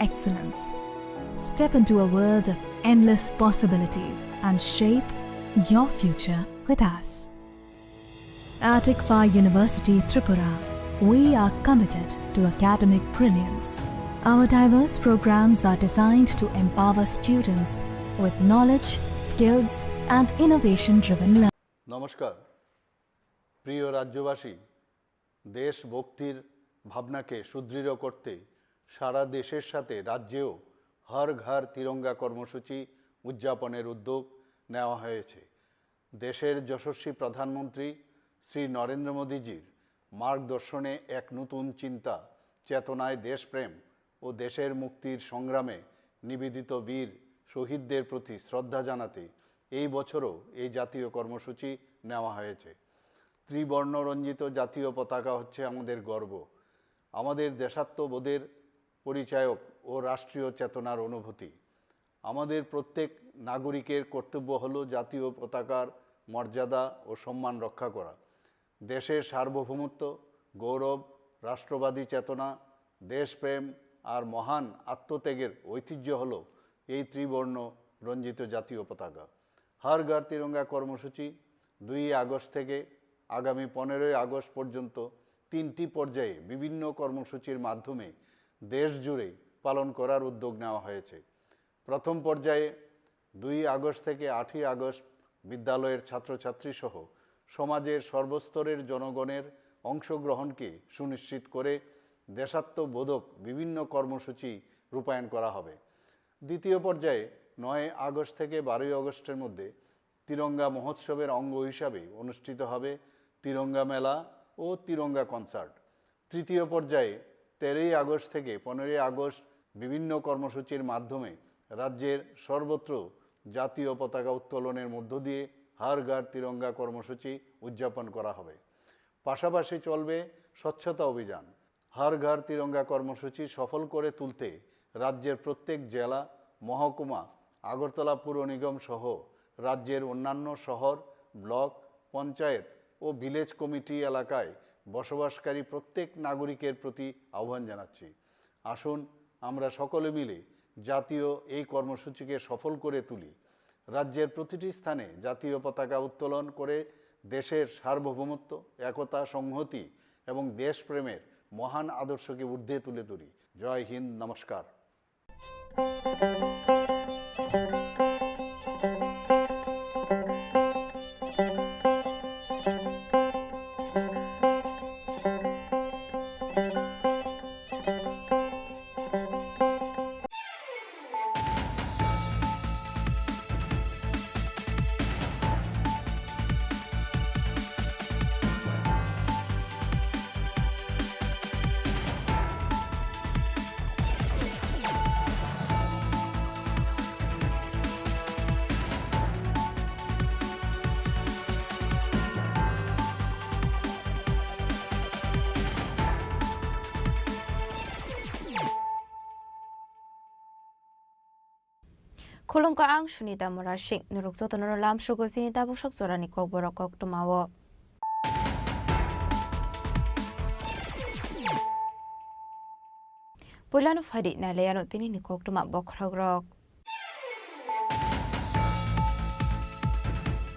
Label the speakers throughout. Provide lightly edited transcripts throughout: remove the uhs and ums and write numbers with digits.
Speaker 1: excellence. Step into a world of endless possibilities and shape your future with us. At ICFA University, Tripura, we are committed to academic brilliance. Our diverse programs are designed to empower students with knowledge, skills, and innovation-driven learning.
Speaker 2: নমস্কার প্রিয় রাজ্যবাসী, দেশভক্তির ভাবনাকে সুদৃঢ় করতে সারা দেশের সাথে রাজ্যেও হর ঘর তিরঙ্গা কর্মসূচি উদযাপনের উদ্যোগ নেওয়া হয়েছে। দেশের যশস্বী প্রধানমন্ত্রী শ্রী নরেন্দ্র মোদীজির মার্গদর্শনে এক নতুন চিন্তা চেতনায় দেশপ্রেম ও দেশের মুক্তির সংগ্রামে নিবেদিত বীর শহীদদের প্রতি শ্রদ্ধা জানাতে এই বছরও এই জাতীয় কর্মসূচি নেওয়া হয়েছে। ত্রিবর্ণরঞ্জিত জাতীয় পতাকা হচ্ছে আমাদের গর্ব, আমাদের দেশাত্মবোধের পরিচায়ক ও রাষ্ট্রীয় চেতনার অনুভূতি। আমাদের প্রত্যেক নাগরিকের কর্তব্য হলো জাতীয় পতাকার মর্যাদা ও সম্মান রক্ষা করা। দেশের সার্বভৌমত্ব, গৌরব, রাষ্ট্রবাদী চেতনা, দেশপ্রেম আর মহান আত্মত্যাগের ঐতিহ্য হলো এই ত্রিবর্ণ রঞ্জিত জাতীয় পতাকা। হর ঘর তিরঙ্গা কর্মসূচি 2 আগস্ট থেকে আগামী 15 আগস্ট পর্যন্ত 3টি পর্যায়ে বিভিন্ন কর্মসূচির মাধ্যমে দেশ জুড়ে পালন করার উদ্যোগ নেওয়া হয়েছে। প্রথম পর্যায়ে 2 আগস্ট থেকে 8 আগস্ট বিদ্যালয়ের ছাত্রছাত্রী সহ সমাজের সর্বস্তরের জনগণের অংশগ্রহণকে সুনিশ্চিত করে দেশাত্মবোধক বিভিন্ন কর্মসূচি রূপায়ণ করা হবে। দ্বিতীয় পর্যায়ে 9 আগস্ট থেকে 12 আগস্টের মধ্যে তিরঙ্গা মহোৎসবের অঙ্গ হিসাবে অনুষ্ঠিত হবে তিরঙ্গা মেলা ও তিরঙ্গা কনসার্ট। তৃতীয় পর্যায়ে 13 আগস্ট থেকে 15 আগস্ট বিভিন্ন কর্মসূচির মাধ্যমে রাজ্যের সর্বত্র জাতীয় পতাকা উত্তোলনের মধ্য দিয়ে হর ঘর তিরঙ্গা কর্মসূচি উদযাপন করা হবে। পাশাপাশি চলবে স্বচ্ছতা অভিযান। হর ঘর তিরঙ্গা কর্মসূচি সফল করে তুলতে রাজ্যের প্রত্যেক জেলা, মহকুমা, আগরতলা পুর নিগম সহ রাজ্যের অন্যান্য শহর, ব্লক, পঞ্চায়েত ও ভিলেজ কমিটি এলাকায় বসবাসকারী প্রত্যেক নাগরিকের প্রতি আহ্বান জানাচ্ছি। আসুন আমরা সকলে মিলে জাতীয় এই কর্মসূচিকে সফল করে তুলি। রাজ্যের প্রতিটি স্থানে জাতীয় পতাকা উত্তোলন করে দেশের সার্বভৌমত্ব, একতা, সংহতি এবং দেশপ্রেমের মহান আদর্শকে ঊর্ধ্বে তুলে ধরি। জয় হিন্দ, নমস্কার।
Speaker 3: Khulum ka ang Sunita Morashik nuruk zoto noro lam shugo sinita bushak zorani Kokborok kok tumawo. Pulano fadi na leyano tini ni kok tuma bokragrok.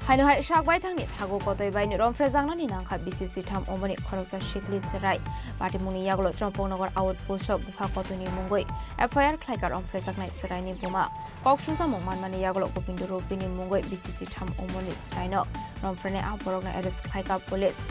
Speaker 3: Haino hai shakbai thangni thago kotoi bai ni rom frezangna ni nangkha BCC tham omoni khoroksa shikli cherai party muni yaglo chompongnagar outpost shop bukha kotoni mungoi FIR khlaikar om frezaknai serai ni buma kokshunsa mongman mani yaglo gopindu rupini mungoi BCC tham omoni serai no rom frene aborokna arrest khlaika police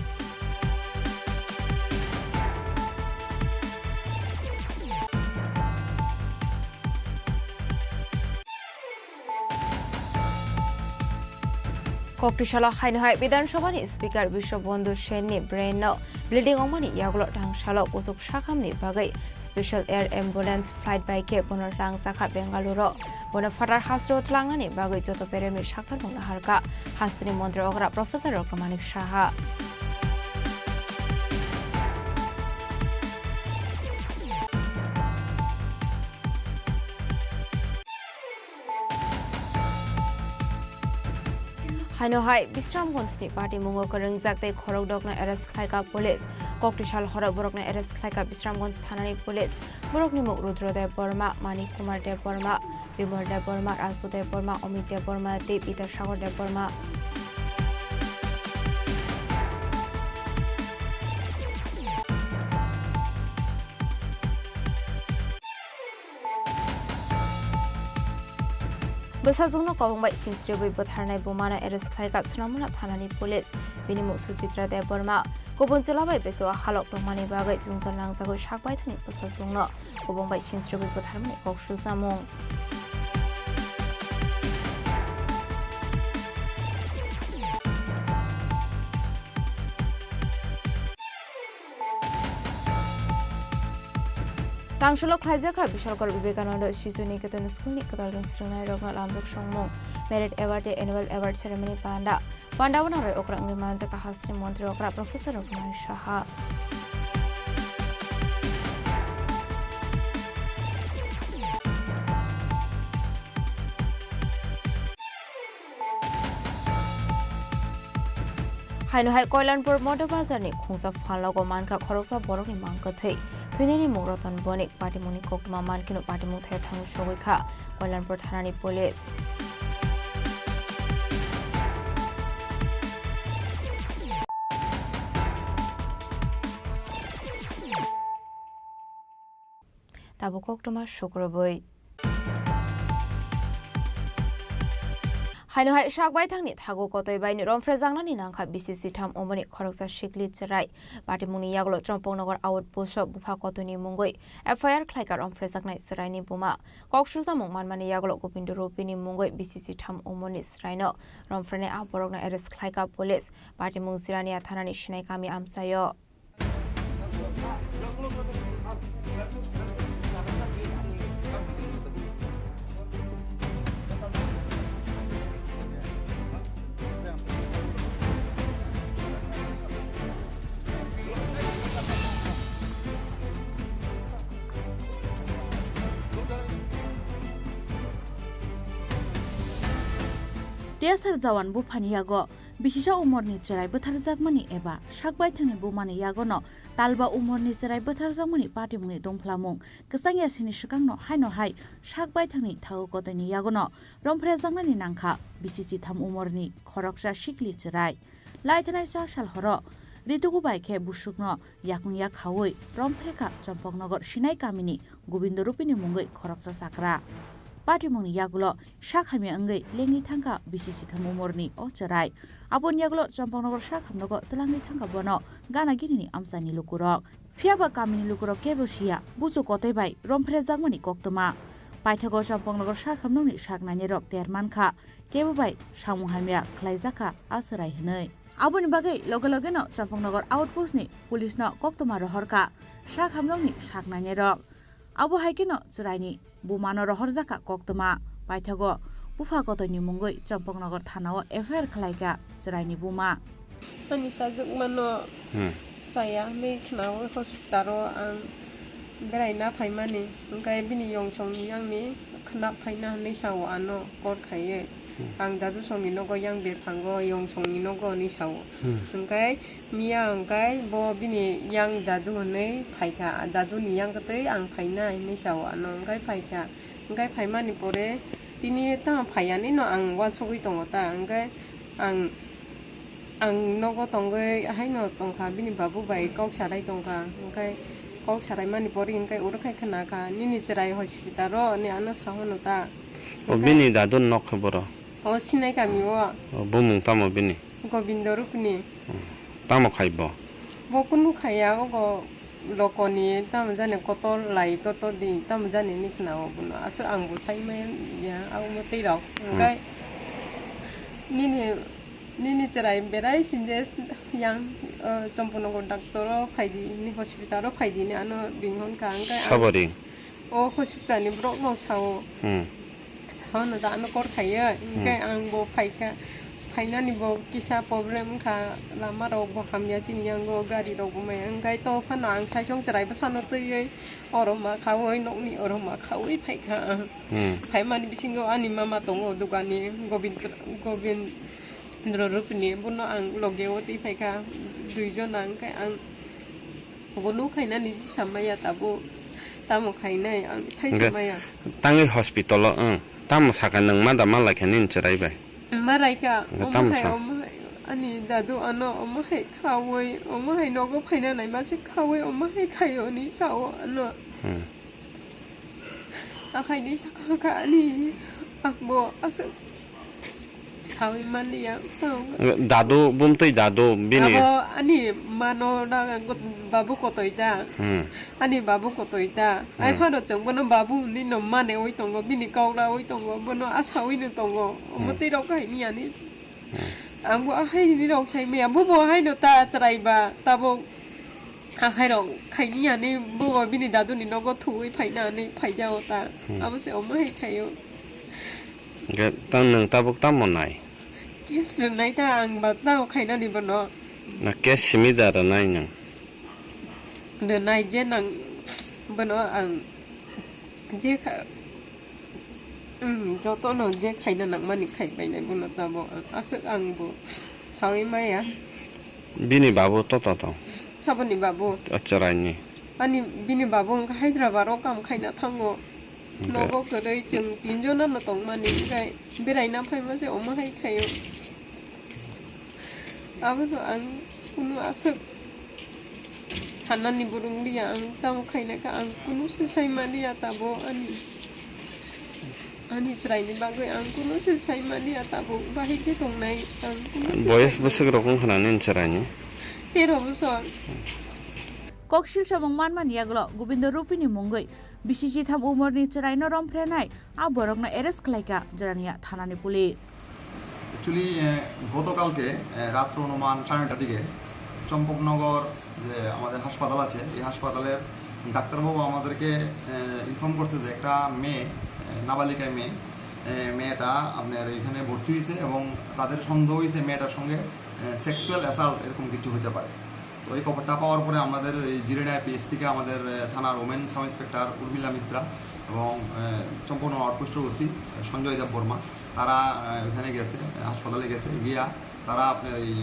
Speaker 3: Koktishala Hainhai Bidanshabani Speaker Bishop Bondu Shenni Braino Bleeding Omani Yaglo Tangshala Usuk Shakamni Bagai Special Air Ambulance Flight by Cape Bonatang Saka Bengaluru Bonafatar Hasro Tlangani Bagai Joto Peremi Shakar Harka Hastri Mondra Ogra Professor Rokamanik Shaha Haino Hai Bisram Gonsni Party Mungo Korang Zakte Khorok Dokna Arrest Khaika Police Koktisal hora borokna arrest khlaika Bisramganj thanani police borokni muk Rudradev Burma, Manik Kumar Dev Burma, Bimol Dev Burma, Rasu Dev Burma, Omit Dev Burma, Dev Sagar Dev Burma. Besazungno kawangbai sinsribai botharnai bomana arrest khlaika Sunamuna thanani police binimuk Suchitra Dev Burma Kubun Chulabai beso halok dongmani bagai jungjar nangjago sakbai thani besazungno kawangbai sinsribai botharmani koksul samung Tangsholo Khajaka Bishalkar Vivekananda Shizu Niketan School Nikatal Strunai Rogna Lamdok Shongmong Merit Award Annual Award Ceremony Panda Pandawana Okrang Manjaka Hastri Montri Okra Professor Rogna Shaha Haino Hai Koilanpur Motor Bazar ni Khungsa Phalago Manka Khoroksa Borok ni Mangkathei Thuineni Mugroton Bonik Patimuni Koktuma Mankino Patimu Thai Thangu Shogika Koilanpur Thanani Police Tabu Koktuma Shukraboi Haino Hai Shakbai Thangni Thago Kotoi Baini Romfrezangnani Nangkha BCC Tham Omani Khoroksa Shikli Cherai Patimuni Yaglo Chongpongnogor Outpost Bupha Kotoni Mungoi FIR Khlaika Romfrezagnai Seraini Buma Kokshulza Mongmanmani Yaglo Gobindo Ropini Mungoi BCC Tham Omani Seraino Romfrene Aborogna Arrest Khlaika Police Patimung Zirania Thanani Shinai Kami Amsayo
Speaker 4: Riasar Jawan Bufani Yago, Bishisha Umorni Cherai Butharzagmani Eba, Shakbai Thani Bumani Yagono, Talba Umorni Cherai Butharzagmani Patimuni Domplamung, Kasanga Sinishakano, Haino Hai, Shakbai Thani Tau Kotani Yagono, Romprezangani Nanka, BCC Tham Umorni, Khoroksha Shikli Cherai, Laitanai Shal Horo, Ritugubai Ke Bushukno, Yakun Yakhawi, Rompreka, Champongnogot Shinai Kamini, Gobindo Rupini Mungoi, Khoroksa Sakra. Patimuni Yagulo, Shakhami Angai, Lengi Tanka, BCC Tamumorni, Ocherai, Abon Yagulo, Champanogo Shakhamnogo, Telangi Tanka Bono, Gana Gini, Amsani Lukurok, Fiaba Kamini Lukurok Kebushia, Buzu Kotebai, Romprezagmani Koktoma, Paitago Champanogo Shakhamnoni, Shaknanirok, Termanka, Kebubai, Shamuhamia, Klaizaka, Asarai Hene. Abon Bagay, Logologeno, Champanogo Outpost ni, Police no, Koktoma Rohorka, Shakhamnoni, Shaknanirok. Abu Haikino, Suraini, Bumano Rohorzaka, Koktoma, Paitago, Bufa Kotoni Mungoi, Champongnogot Tanao, FR Klaika, Suraini Buma.
Speaker 5: Anisa Jukmano, Saya, make now, Hospitaro, and Beraina Paimani, Gaibini Yong Song Yangi, Knap Paina, Nisao, Ano, Gorkaye, and Dadu Songinogo Yang Bepango, Yong Songinogo, Nisao. Okay, Mia and Guy, Bobini, Young Dadune, Paita, Daduni Youngate, and Paina, Nisao, and Guy Paita, Guy Paimani Pore, Dinita Payanino, and what's we don't and Guy, and Nogo Tongue, I know Tonka, Bini Babu by Gok Sharai Tonka, okay. Gok Sharai Manipori, and Guy Uruka Kanaka, Niniserai Hospitaro, Niano Sahonota.
Speaker 6: Obini da don nok boro.
Speaker 5: O sinai kami wa.
Speaker 6: Bumung tamo bini.
Speaker 5: Gobindo rupni.
Speaker 6: Tamo khaibo.
Speaker 5: Bokunu khaya go lokoni tam jane koto lai koto di tam jane nikna obuno. Asu angbu saimen ya au mati rok. Ngai nini cerai berai sindes yang sompono go daktoro phaidi ni hospitalo phaidi ni ano binghon ka ngai.
Speaker 6: Sabori.
Speaker 5: O hospital ni brok no sao. Hana da ano kor khaya ngai angbo phaika Paina ni bo kisa problem ka lama ro bo hamya chin yang go gari ro bo mai ngai to phana ang sai chong charai ba san no tei oroma khawoi nok ni oroma khawoi phai kha phai mani bisingo ani mama tongo dukani gobind rupni bono ang loge oti phai kha duijon ang kai ang bonu khaina ni samaya tabu tamo khaina ang sai samaya
Speaker 6: tangi hospital tamo sakan nang ma da ma la khanin cherai bai
Speaker 5: marai ka ani dadu ano omahai khawai omahai nogo phaina nai ma se khawai omahai khayo ni sao ano akhai ni sakha ka ani akbo asu khawai mani ya
Speaker 6: dadu bumtoi dadu bini
Speaker 5: abo ani mano da babu kotoida ani babu kotoida ai phano chongbono babu ni no mane oi tongo bini kaula oi tongo bono asawi ni tongo omoti ro kai ni ani angbo ahai ni rok sai me bobo hai no ta chrai ba tabo ahai rok khai ni ani bobo bini dadu ni nogo thui phaina ni phai jao ta abo se omai khayo
Speaker 6: ge tang nang tabuk tam mon nai
Speaker 5: yes nai ta ang ba ta khaina ni bono
Speaker 6: na ke simi da ra nai nang
Speaker 5: de nai je nang bono ang je kha cho to no je khaina nang mani khai bai nai bono ta bo asuk ang bo chai mai ya
Speaker 6: bini babu to
Speaker 5: sabani babu
Speaker 6: acharai ni
Speaker 5: ani bini babu ang Hyderabad ro kam khaina thango nogo kare chung tinjo na no tong mani kai berai na phai ma se oma hai khayo abano ang kunu asuk hanani burung dia ang tam khaina ka ang kunu se sai mani ya tabo ani srai ni bagoi ang kunu se sai mani ya tabo bahi ke tong nai ang kunu
Speaker 6: boys besek rokong khananin cherai ni
Speaker 5: tero busor
Speaker 4: kokshil samong manman yaglo gobindo rupini mungoi bisisi tham umor ni cherai no rom phrenai a borok na arrest khlaika jarania thanani police
Speaker 7: actually গতকালকে রাত্র অনুমান 9:30টার দিকে চম্পকনগর যে আমাদের হাসপাতাল আছে এই হাসপাতালের ডাক্তারবাবু আমাদেরকে ইনফর্ম করছে যে একটা মেয়ে নাবালিকা মেয়েটা আপনার এখানে ভর্তি হয়েছে এবং তাদের সন্দেহ হয়েছে মেয়েটার সঙ্গে সেক্সুয়াল অ্যাসাল্ট এরকম কিছু হতে পারে। তো এই খবরটা পাওয়ার পরে আমাদের এই জিরেডা পিএস থেকে আমাদের থানার women sub inspector Urmila Mitra এবং চম্পকনগর আউটপোস্টের ওসি সঞ্জয় দেব বর্মা তারা এখানে গেছে হাসপাতালে গেছে গিয়া তারা আপনার এই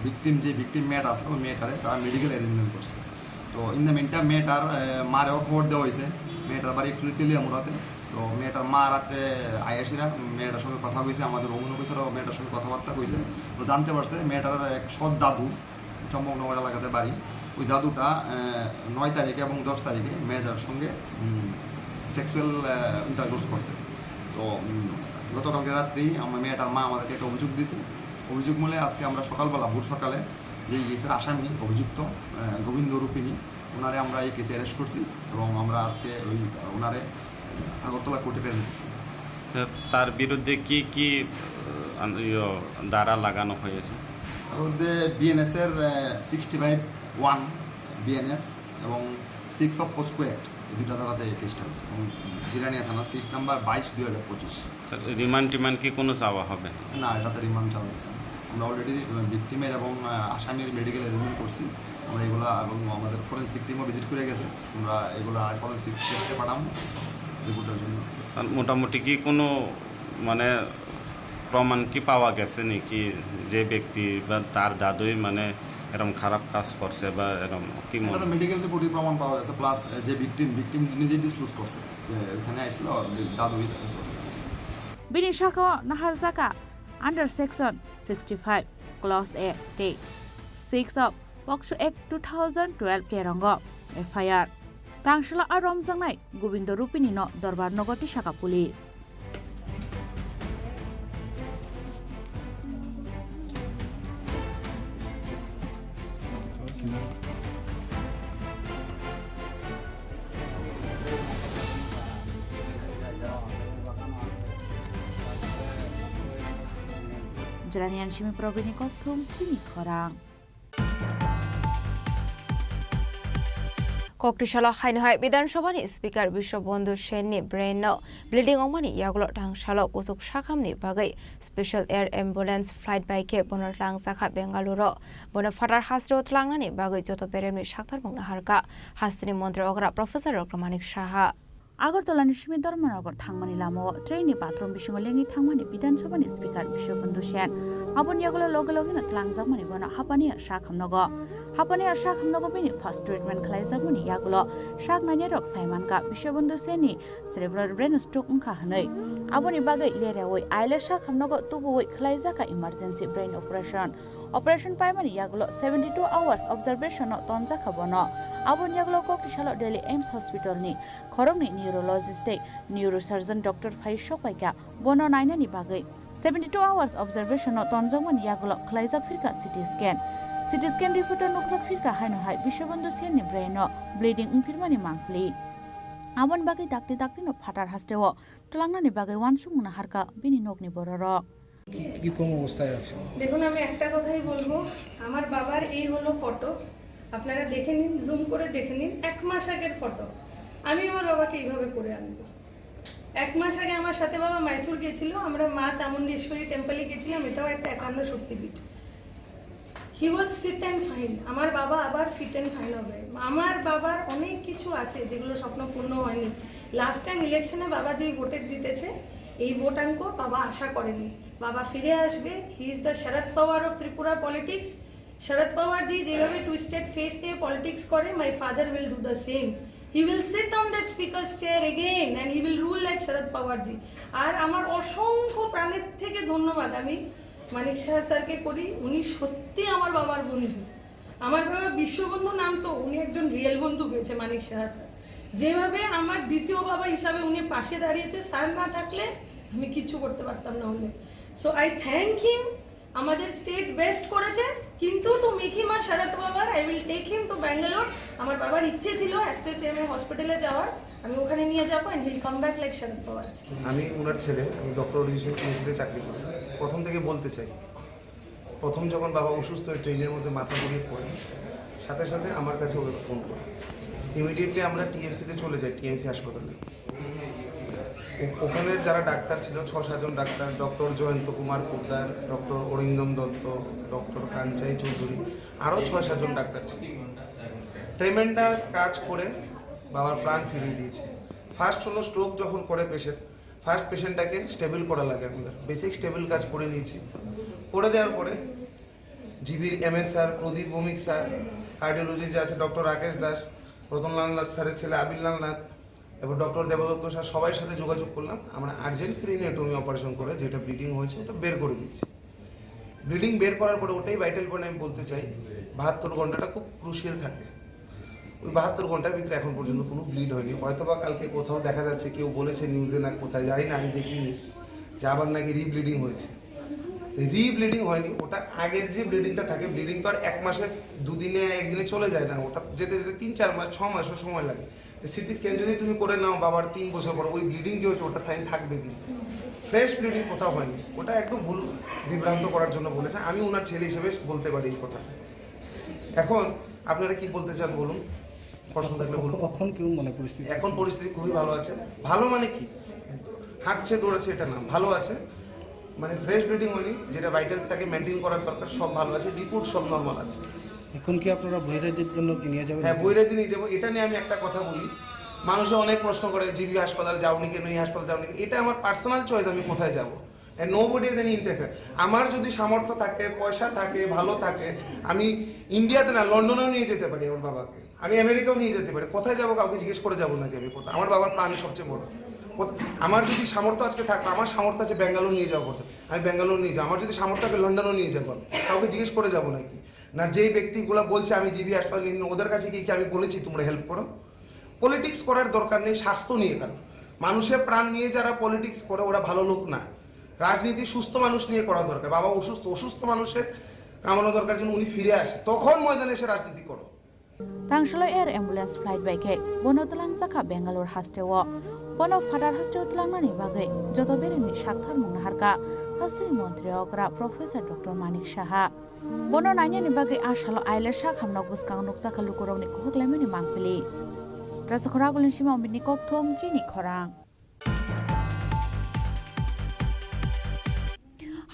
Speaker 7: ভিকটিম মেয়েটা আসলো ওই মেয়েটারে তারা মেডিকেল অ্যারেঞ্জমেন্ট করছে। তো ইন দ্য মিনটাইম মেয়েটার মারেও খবর দেওয়া হয়েছে। মেয়েটার বাড়ি একটু তেলিয়ামুড়াতে। তো মেয়েটার মা রাত্রে আয়াসিরা মেয়েটার সঙ্গে কথা কইছে, আমাদের ওমন অফিসারও মেয়েটার সঙ্গে কথাবার্তা কইছে। তো জানতে পারছে মেয়েটার এক সৎ দাদু চম্পকনগর এলাকাতে বাড়ি, ওই দাদুটা 9 তারিখে এবং 10 তারিখে মেয়েটার সঙ্গে সেক্সুয়াল ইন্টারকোর্স করছে। তো গতকালকে রাত্রি আমার মেয়েটার মা আমাদেরকে একটা অভিযোগ দিয়েছে। অভিযোগ মূলে আজকে আমরা সকালবেলা ভোর সকালে যে কেসের আসামি অভিযুক্ত গোবিন্দ রূপিণী ওনারে আমরা এই কেসে অ্যারেস্ট করছি এবং আমরা আজকে ওই ওনারে আগরতলা কোর্টে প্রেরণ করছি।
Speaker 6: তার বিরুদ্ধে কি কি ধারা লাগানো হয়েছে?
Speaker 7: তার মধ্যে বিএনএসের 65(1) বিএনএস এবং 6 অফ পোস্কো অ্যাক্ট এই দুটা ধারাতে এই কেসটা হয়েছে এবং জিরানিয়া থানার কেস নাম্বার 22/2025।
Speaker 6: রিমান্ড কি কোনো চাওয়া হবে?
Speaker 7: না, এটাতে রিমান্ড চাওয়া হয়েছে। আমরা অলরেডি ভিকটিমের এবং আসামির মেডিকেল অ্যারেঞ্জমেন্ট করছি। আমরা এগুলা এবং আমাদের ফরেন্সিক টিমও ভিজিট করে গেছে। আমরা এগুলা ফরেন্সিক টেস্টে পাঠাবো রিপোর্টের জন্য।
Speaker 6: মোটামুটি কি কোনো মানে প্রমাণ কি পাওয়া গেছে নাকি যে ব্যক্তি বা তার দাদুই মানে এরকম খারাপ কাজ করছে বা এরকম কি?
Speaker 7: মেডিকেল রিপোর্টে প্রমাণ পাওয়া গেছে, প্লাস যে ভিকটিম নিজে ডিসক্লোজ করছে যে এখানে আসলো দাদুই করছে।
Speaker 4: Bini Shako Naharzaka under Section 65 Clause A Take 6 of Poksho Act 2012 Kerango FIR Tangshla Arom Zangnai Gobindo Rupini no Dorbar Nogoti Shaka Police Jeranian Shimi Probini Kotum Chini Khorang
Speaker 3: Koktishala Hainhai Bidanshabani Speaker Bishop Bondo Sheni Braino Bleeding Omani Yaglo Tangshala Kusuk Shakamni Bagai Special Air Ambulance Flight by Cape Bonatlang Saka Bengaluru Bonafatar Hasro Tlangani Bagai Joto Peremi Shaktar Mungnaharka Hastini Montre Ogra Professor Okramanik Shaha
Speaker 4: আগরতলাनि Simi Dharmanagar थांमानि लामाव ट्रेननि bathroom बिसिङाव लेङि थांमानि बिधानसभानि speaker बिश्वबन्धु Sen आबुनि यागलो लगे लगेनो tlangjakmani bono hapani asa khamnago bini first treatment khlaijakmani yagulo sak nani rok saimanka bishobandhu seni cerebral brain stroke ungkha hanai aboni bagai lerewoi aile sak khamnago tuboi khlaijaka emergency brain operation paimani yagulo 72 hours observation no tonjaka bono aboni yagulo koktisalo Delhi AIMS hospital ni khorongni neurologist neurosurgeon Dr. Faisal Paika bono nainani bagai 72 hours observation no tonjangmani yagulo khlaijak firka CT scan report nokjak firka haino hai bishobandhu senni brain no bleeding ungfirmani mangpli abon bagai dakti no phatar hasteo tlangnani bagai wansumuna harka bini nokni bororo
Speaker 8: কি কোন অবস্থায় আছে?
Speaker 9: দেখুন আমি একটা কথাই বলবো, আমার বাবার এই হলো ফটো, আপনারা দেখে নিন, জুম করে দেখে নিন, 1 মাস আগের ফটো। আমি আমার বাবাকে এইভাবে করে আনবো। 1 মাস আগে আমার সাথে বাবা মাইসুর গিয়েছিল, আমরা মা চামুণ্ডেশ্বরী টেম্পলে গেছিলাম, এটাও একটা 51 শক্তিপীঠ। হি ওয়াজ ফিট অ্যান্ড ফাইন। আমার বাবা আবার ফিট অ্যান্ড ফাইন হবে। আমার বাবার অনেক কিছু আছে যেগুলো স্বপ্ন পূর্ণ হয়নি। লাস্ট টাইম ইলেকশনে বাবা যেই ভোটে জিতেছে, এই ভোটাঙ্ক বাবা আশা করেনি। বাবা ফিরে আসবে। He is the Sharad Pawar of Tripura politics. Sharad Pawar ji যেভাবে টুইস্টেড ফেস নিয়ে পলিটিক্স করে, my father will do the same. He will sit on that speaker's chair again and he will rule like Sharad Pawar ji. আর আমার অসংখ্য প্রাণের থেকে ধন্যবাদ আমি মানিক শাহ স্যারকে করি, উনি সত্যি আমার বাবার বন্ধু। আমার বাবা বিশ্ববন্ধু নাম তো, উনি একজন রিয়েল বন্ধু পেয়েছে মানিক শাহ স্যার। যেভাবে আমার দ্বিতীয় বাবা হিসাবে উনি পাশে দাঁড়িয়েছে, স্যার না থাকলে আমি কিচ্ছু করতে পারতাম না হলে। So I thank him. আমাদের স্টেট বেস্ট করেছে, কিন্তু to make him a Sharad Pawar I will take him to Bangalore. আমার বাবার ইচ্ছে ছিল অ্যাস্ট্রেসিয়ামে হসপিটালে যাওয়ার, আমি ওখানে নিয়ে যাবো and he'll come back like Sharad Pawar.
Speaker 8: আমি ওনার ছেলে, আমি ডক্টর ইউনিভার্সিটিতে চাকরি করি। প্রথম থেকে বলতে চাই, প্রথম যখন বাবা অসুস্থ হয়ে ট্রেনের মধ্যে মাথা ঘুরিয়ে পড়ে, সাথে সাথে আমার কাছে ওরা ফোন করে। ইমিডিয়েটলি আমরা টিএমসিতে চলে যাই, টিএমসি হাসপাতালে। ওখানের যারা ডাক্তার ছিল, 6-7 জন ডাক্তার, doctor Jayanta Kumar Poddar, doctor Arindam Dutta, doctor Kanchai Chowdhury, আরও 6-7 জন ডাক্তার ছিল। ট্রেমেন্ডাস কাজ করে বাবার প্রাণ ফিরিয়ে দিয়েছে। ফার্স্ট হলো স্ট্রোক যখন করে পেশেন্ট, ফার্স্ট পেশেন্টটাকে স্টেবল করা লাগে, আমাদের বেসিক স্টেবল কাজ করে নিয়েছি। করে দেওয়ার পরে জিবির MS স্যার, প্রদীপ ভৌমিক স্যার, কার্ডিওলজি যে আছে ডক্টর রাকেশ দাস, রতনলাল নাথ স্যারের ছেলে আবিরলাল নাথ, এবার ডক্টর দেবদত্ত স্যার, সবার সাথে যোগাযোগ করলাম। আমরা আর্জেন্ট ক্রিনিওটমি অপারেশন করে যেটা ব্লিডিং হয়েছে ওটা বের করে দিচ্ছি। ব্লিডিং বের করার পরে ওটাই ভাইটাল পয়েন্ট আমি বলতে চাই, 72 ঘন্টাটা খুব ক্রুশিয়াল থাকে। ওই 72 ঘন্টার ভিতরে এখন পর্যন্ত কোনো ব্লিড হয়নি। হয়তোবা কালকে কোথাও দেখা যাচ্ছে, কেউ বলেছে নিউজে না কোথায় জানি না, আমি দেখিনি, যে আবার নাকি রিব্লিডিং হয়েছে। রিব্লিডিং হয়নি, ওটা আগের যে ব্লিডিংটা থাকে, ব্লিডিং তো আর 1 মাসে 2 দিনে 1 দিনে চলে যায় না, ওটা যেতে যেতে 3-4 মাস 6 মাসও সময় লাগে। সিটি স্ক্যান যদি তুমি করে নাও বাবার 3 বছর পর, ওই ব্লিডিং যে হচ্ছে ওটা সাইন থাকবে, কিন্তু ফ্রেশ ব্লিডিং কোথাও হয়নি। ওটা একদম ভুল বিভ্রান্ত করার জন্য বলেছে। আমি ওনার ছেলে হিসেবে বলতে পারি এই কথা। এখন আপনারা কি বলতে চান বলুন, প্রশ্ন থাকলে বলুন।
Speaker 10: এখন কেমন মানে পরিস্থিতি?
Speaker 8: এখন পরিস্থিতি খুবই ভালো আছে। ভালো মানে কি, হাঁটছে দৌড়াচ্ছে এটা না, ভালো আছে, মানে ফ্রেশ ব্লিডিং হয়নি, যেটা ভাইটালস তাকে মেনটেন করার দরকার সব ভালো আছে, রিপোর্ট সব নর্মাল আছে।
Speaker 10: এখন কি আপনারা বৈরাজ্যের জন্য কি নিয়ে যাবেন?
Speaker 8: হ্যাঁ, বৈরাজি নিয়ে যাবো। এটা নিয়ে আমি একটা কথা বলি, মানুষে অনেক প্রশ্ন করে জিবি হাসপাতাল যাওনি কেন, এই হাসপাতাল যাওনি, এটা আমার পার্সোনাল চয়েস, আমি কোথায় যাবো। And nobody is any interfere. আমার যদি সামর্থ্য থাকে, পয়সা থাকে, ভালো থাকে, আমি ইন্ডিয়াতে না লন্ডনেও নিয়ে যেতে পারি আমার বাবাকে, আমি আমেরিকাও নিয়ে যেতে পারি। কোথায় যাবো কাউকে জিজ্ঞেস করে যাবো নাকি আমি কোথায়? আমার বাবার প্রাণ সবচেয়ে বড়। আমার যদি সামর্থ্য আজকে থাকতো, আমার সামর্থ্য আছে ব্যাঙ্গালোর নিয়ে যাওয়া করতে, আমি ব্যাঙ্গালোর নিয়ে যাবো। আমার যদি সামর্থ্য থাকে লন্ডনও নিয়ে যাবো, কাউকে জিজ্ঞেস করে যাবো নাকি? না, যেই ব্যক্তিগুলো বলছে আমি জিবি হাসপাতাল নিয়ে, ওদের কাছে গিয়ে কি আমি বলেছি তোমরা হেল্প করো? পলিটিক্স করার দরকার নেই, স্বাস্থ্য নিয়ে কেন? মানুষের প্রাণ নিয়ে যারা পলিটিক্স করে ওরা ভালো লোক না। রাজনীতি সুস্থ মানুষ নিয়ে করা দরকার। বাবা অসুস্থ মানুষের কামানো দরকার, জন্য উনি ফিরে আসে, তখন ময়দানে এসে রাজনীতি করো।
Speaker 4: Tangshalo air ambulance flight by ke bono telang jaka Bangalore hastewo bono fadar hasteo telangmani bagai joto berini sakthar mungna harka hastri mantri ogra Professor Dr. Manik Shaha bono nainani bagai asalo aile sak hamna buskang nukjaka lukurongni kuhuklamini mangpili rasa khoragulin sima ombini kokthom Chini Khorang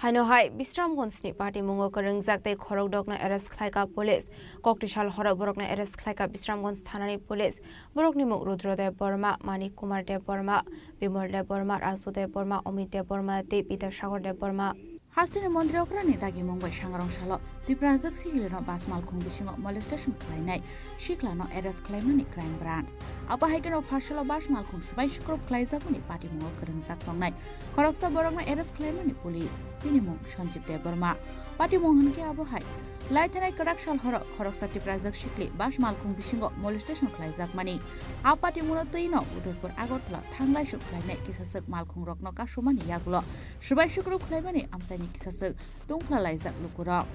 Speaker 3: Hainohai Bisramgonsni Party Mungo Karangjak de Khorokdokna Arrest Khlaika Police Koktishal Hora Borokna Arrest Khlaika Bisramgons Thanani Police Borokni Muk Rudra de Burma Manik Kumar de Burma Bimol de Burma Rasu de Burma Omid de Burma Debita Sagar de Burma
Speaker 4: Hastini Mondri Okrani Tagi Mumbai Shangarong Shalo Tripura Sigilino Basmal Khung Bishingo molestation Klainai Shiklano Arrest Klaimani crime brands Apa Hagen of Hashalo Basmal Khung Sbai Shukrop Klaizapuni Party Mungo Karangjak Tongnai Koroksa Borokna Arrest Klaimani Police Minimum Sanjib de Burma Party Mohan Ki Abu Hai Laitanai Karakshal Horo Koroksa Tripura Shikli Basmal Khung Bishingo molestation Klaizak Mani A Party Munotoino Udurpur Agotla Tanglai Shuklainai Kisasak Malkhung Rokno Kashumani Yaglo Shubai Shukrop Klaimani Amsai Kisasek Tungfla Laizak Lukura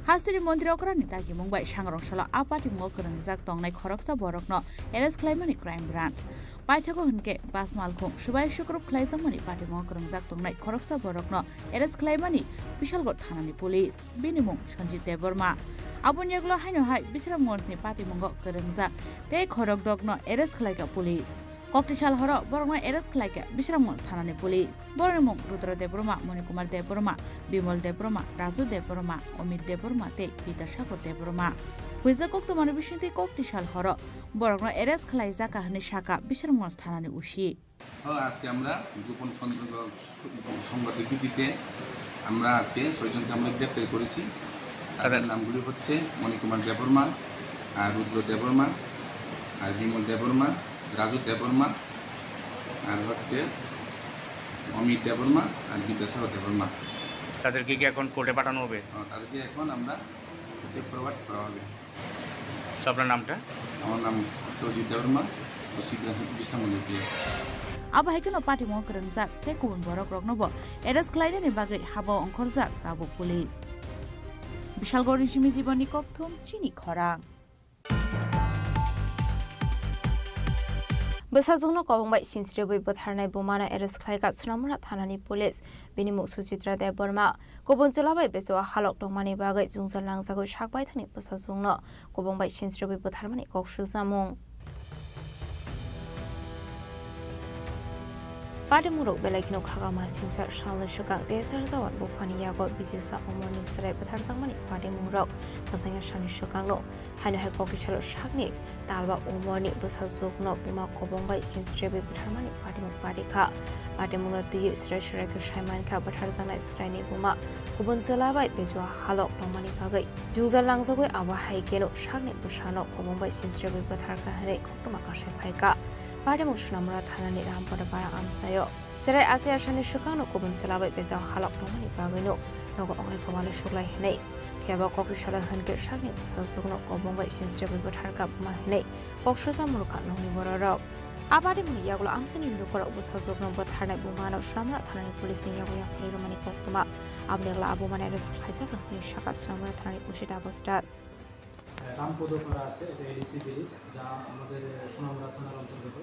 Speaker 4: Hastini Mondri Okrani Tagi Mumbai Shangarong Shalo A Party Mungo Karangjak Tongnai Koroksa Borokno Arrest Klaimani crime brands Paithago Hunke Basmal Khung Shubai Shukrop Klaizamani Party Mungo Karangjak Tongnai Koroksa Borokno Arrest Klaimani Bishalgot Thanani Police Binimung Sanjib de Burma Abun Yaglo Hainohai Bisramgonsni Party Mungo Karangjak Te Khorokdokno Arrest Khlaika Police Koktishal Horo Borokno Arrest Khlaika Bisramgons Thanani Police Boromung Rudra de Burma Manikumar de Burma Bimol de Burma Razu de Burma Omid de Burma Te Pita Sagar de Burma Huiza Kokto Manubishinti Koktishal Horo Borokno Arrest Khlaisa Kahani Shaka Bisramgons Thanani Ushi
Speaker 11: আজকে আমরা গোপন সংবাদের ভিত্তিতে আমরা আজকে 6 জনকে আমরা গ্রেফতার করেছি তাদের নামগুলি হচ্ছে মণিকুমার দেববর্মা আর রুদ্র দেববর্মা আর বিমল দেববর্মা রাজু দেববর্মা আর হচ্ছে অমিত দেববর্মা আর বিদ্যাসাগর দেববর্মা
Speaker 12: তাদেরকে কি এখন কোর্টে পাঠানো হবে
Speaker 11: তাদেরকে এখন আমরা কোর্টে প্রভাব করা হবে
Speaker 12: আপনার নামটা
Speaker 11: আমার নাম চৌধুরী দেববর্মা ও Bishramganj PS
Speaker 4: Aba Haikano Party Mungo Karangjak Te Kubun Borok Roknobo Arrest Klaidani Bagai Habo Ongkorjak Tabo Police Bishal Gori Shimi Jiboni Kokthum Chini Khorang
Speaker 3: Besazungno Kobongbai Sinsribu Botharnai Bumana Arrest Khlaika Sunamura Thanani Police Binimuk Suchitra de Burma Kobon Jolabai Beswa Halok Dongmani Bagai Jungzal Langzago Shakbai Thani Besazungno Kobongbai Sinsribu Botharmani Kokshu Zamung Party Murok Belakino Kagama Sinsar Shanlu Shukang Desar Zawan Bufani Yago Bijisa Omoni Sere Batarzamani Party Murok Kasanga Shani Shukangno Hano Hakok Chalo Shagni Talba Omoni Busazukno Buma Kobongbai Sinsrebi Batarmani Party Muk Party Ka Party Murok the Israel Shurek Shaiman Ka Batarzana Israeli Buma Kubun Zalabai Bezwa Halok Domani Bagai Jungzal Langzago Awa Haikeno Shagni Bushano Kobongbai Sinsrebi Batarka Hane Koktomaka Shefaika Party Mushnamura Thanani Rampada Bara Amsayo Jare Asia Shani Shukano Kubun Salabai Beza Halok Domani Bagino Nogo Only Komala Shuklai Hene Fiaba Kokishala Hanke Shagni Sasugno Kobongbai Sinsrebi Batarka Mahine Kokshuta Muruka Noni Bororo Abadi Muni Yaglo Amsani Lukora Ubusazugno Batarna Bumano Shramra Thanani Police Niyago Yafri Romani Koktuma Abnegla Abumana Arrest Khaizaka Shaka Shramra Thanani Ushita Bostas
Speaker 10: রামপদপাড়া আছে এটা ADC village যা আমাদের সোনামুড়া থানার অন্তর্গত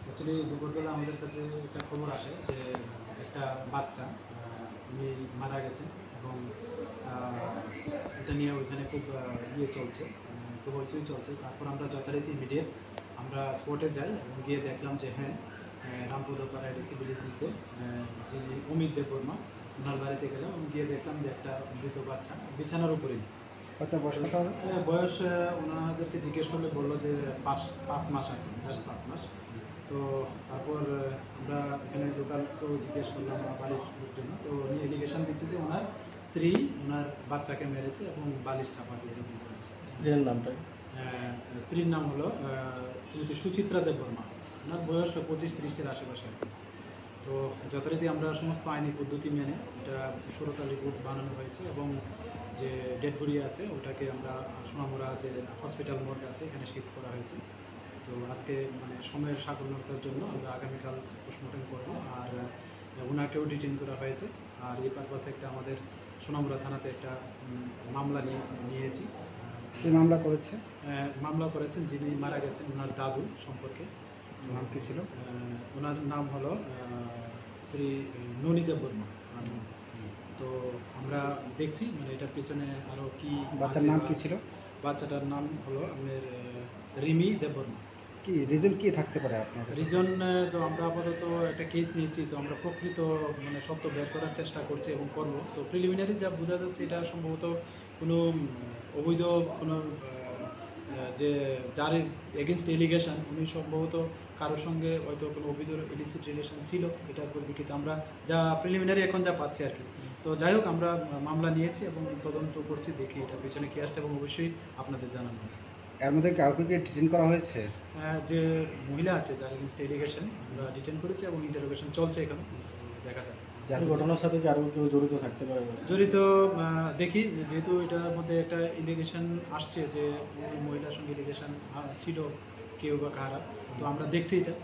Speaker 10: actually দুপুরবেলা আমাদের কাছে একটা খবর আসে যে একটা বাচ্চা উনি মারা গেছেন এবং এটা নিয়ে ওইখানে খুব চলছে খুব হইচই চলছে তারপর আমরা যথারীতি ইমিডিয়েট আমরা স্পটে যাই এবং গিয়ে দেখলাম যে হ্যাঁ রামপদপাড়া এডিসি ভিলেজে যে অমিত দেববর্মা ওনার বাড়িতে গেলাম এবং গিয়ে দেখলাম যে একটা মৃত বাচ্চা বিছানার উপরেই আচ্ছা বয়স ওনাদেরকে জিজ্ঞেস করলে বললো যে 5 মাস আর কি 5 মাস তো তারপর আমরা এখানে লোকালকেও জিজ্ঞেস করলাম বালিশ জন্য তো উনি এলিগেশন দিচ্ছে যে ওনার স্ত্রী ওনার বাচ্চাকে মেরেছে এবং বালিশ চাপা দিয়ে করেছে
Speaker 12: স্ত্রীর নামটা
Speaker 10: স্ত্রীর নাম হলো শ্রীমতী সুচিত্রা দেববর্মা ওনার বয়স 25-30-এর আশেপাশে আর কি তো যথারীতি আমরা সমস্ত আইনি পদ্ধতি মেনে এটা সরকারি রিপোর্ট বানানো হয়েছে এবং যে ডেড বডি আছে ওটাকে আমরা সোনামুড়া যে হসপিটাল মোড় আছে এখানে শিফট করা হয়েছে তো আজকে মানে সময়ের সাধারণতার জন্য আমরা আগামীকাল পোস্টমর্টম করব আর ওনাকেও ডিটেইন করা হয়েছে আর এই পারপাসে একটা আমাদের সোনামুড়া থানাতে একটা মামলা নিয়েছি
Speaker 13: এই
Speaker 10: মামলা করেছেন যিনি মারা গেছেন ওনার দাদু সম্পর্কে
Speaker 13: নাম কি ছিল
Speaker 10: ওনার নাম হলো শ্রী ননী দেববর্মা তো আমরা দেখছি মানে এটার পেছনে আরো কি
Speaker 13: বাচ্চার নাম কি ছিল
Speaker 10: বাচ্চাটার নাম হলো আমাদের রিমি দেববর্মা
Speaker 13: কি রিজন কি থাকতে পারে আপনার
Speaker 10: রিজন তো আমরা আপাতত একটা কেস নিয়েছি, তো আমরা প্রকৃত মানে সত্য বের করার চেষ্টা করছি এবং করব। তো প্রিলিমিনারি যা বোঝা যাচ্ছে এটা সম্ভবত কোনো অবৈধ কোনো যে যার এগেনস্ট এলিগেশন উনি সম্ভবত কারোর সঙ্গে হয়তো কোনো অবৈধ ইলিসিট রিলেশন ছিল, এটার পরিপ্রেক্ষিতে আমরা যা প্রিলিমিনারি এখন যা পাচ্ছি আর কি। তো যাই হোক, আমরা মামলা নিয়েছি এবং তদন্ত করছি, দেখি এটা পিছনে কী আসছে এবং অবশ্যই আপনাদের জানানো।
Speaker 13: এর মধ্যে কাউকে কি ডিটেইন করা হয়েছে?
Speaker 10: যে মহিলা আছে যার এগেনস্ট এলিগেশন আমরা ডিটেইন করেছি এবং ইন্টারোগেশন চলছে এখন, দেখা যায়।
Speaker 13: ঘটনার সাথে কি আরও কেউ জড়িত থাকতে পারে?
Speaker 10: জড়িত দেখি, যেহেতু এটার মধ্যে একটা ইলিগেশন আসছে যে ওই মহিলার সঙ্গে ইলিগেশন ছিল কেউ বা কারা, তো আমরা দেখছি এটা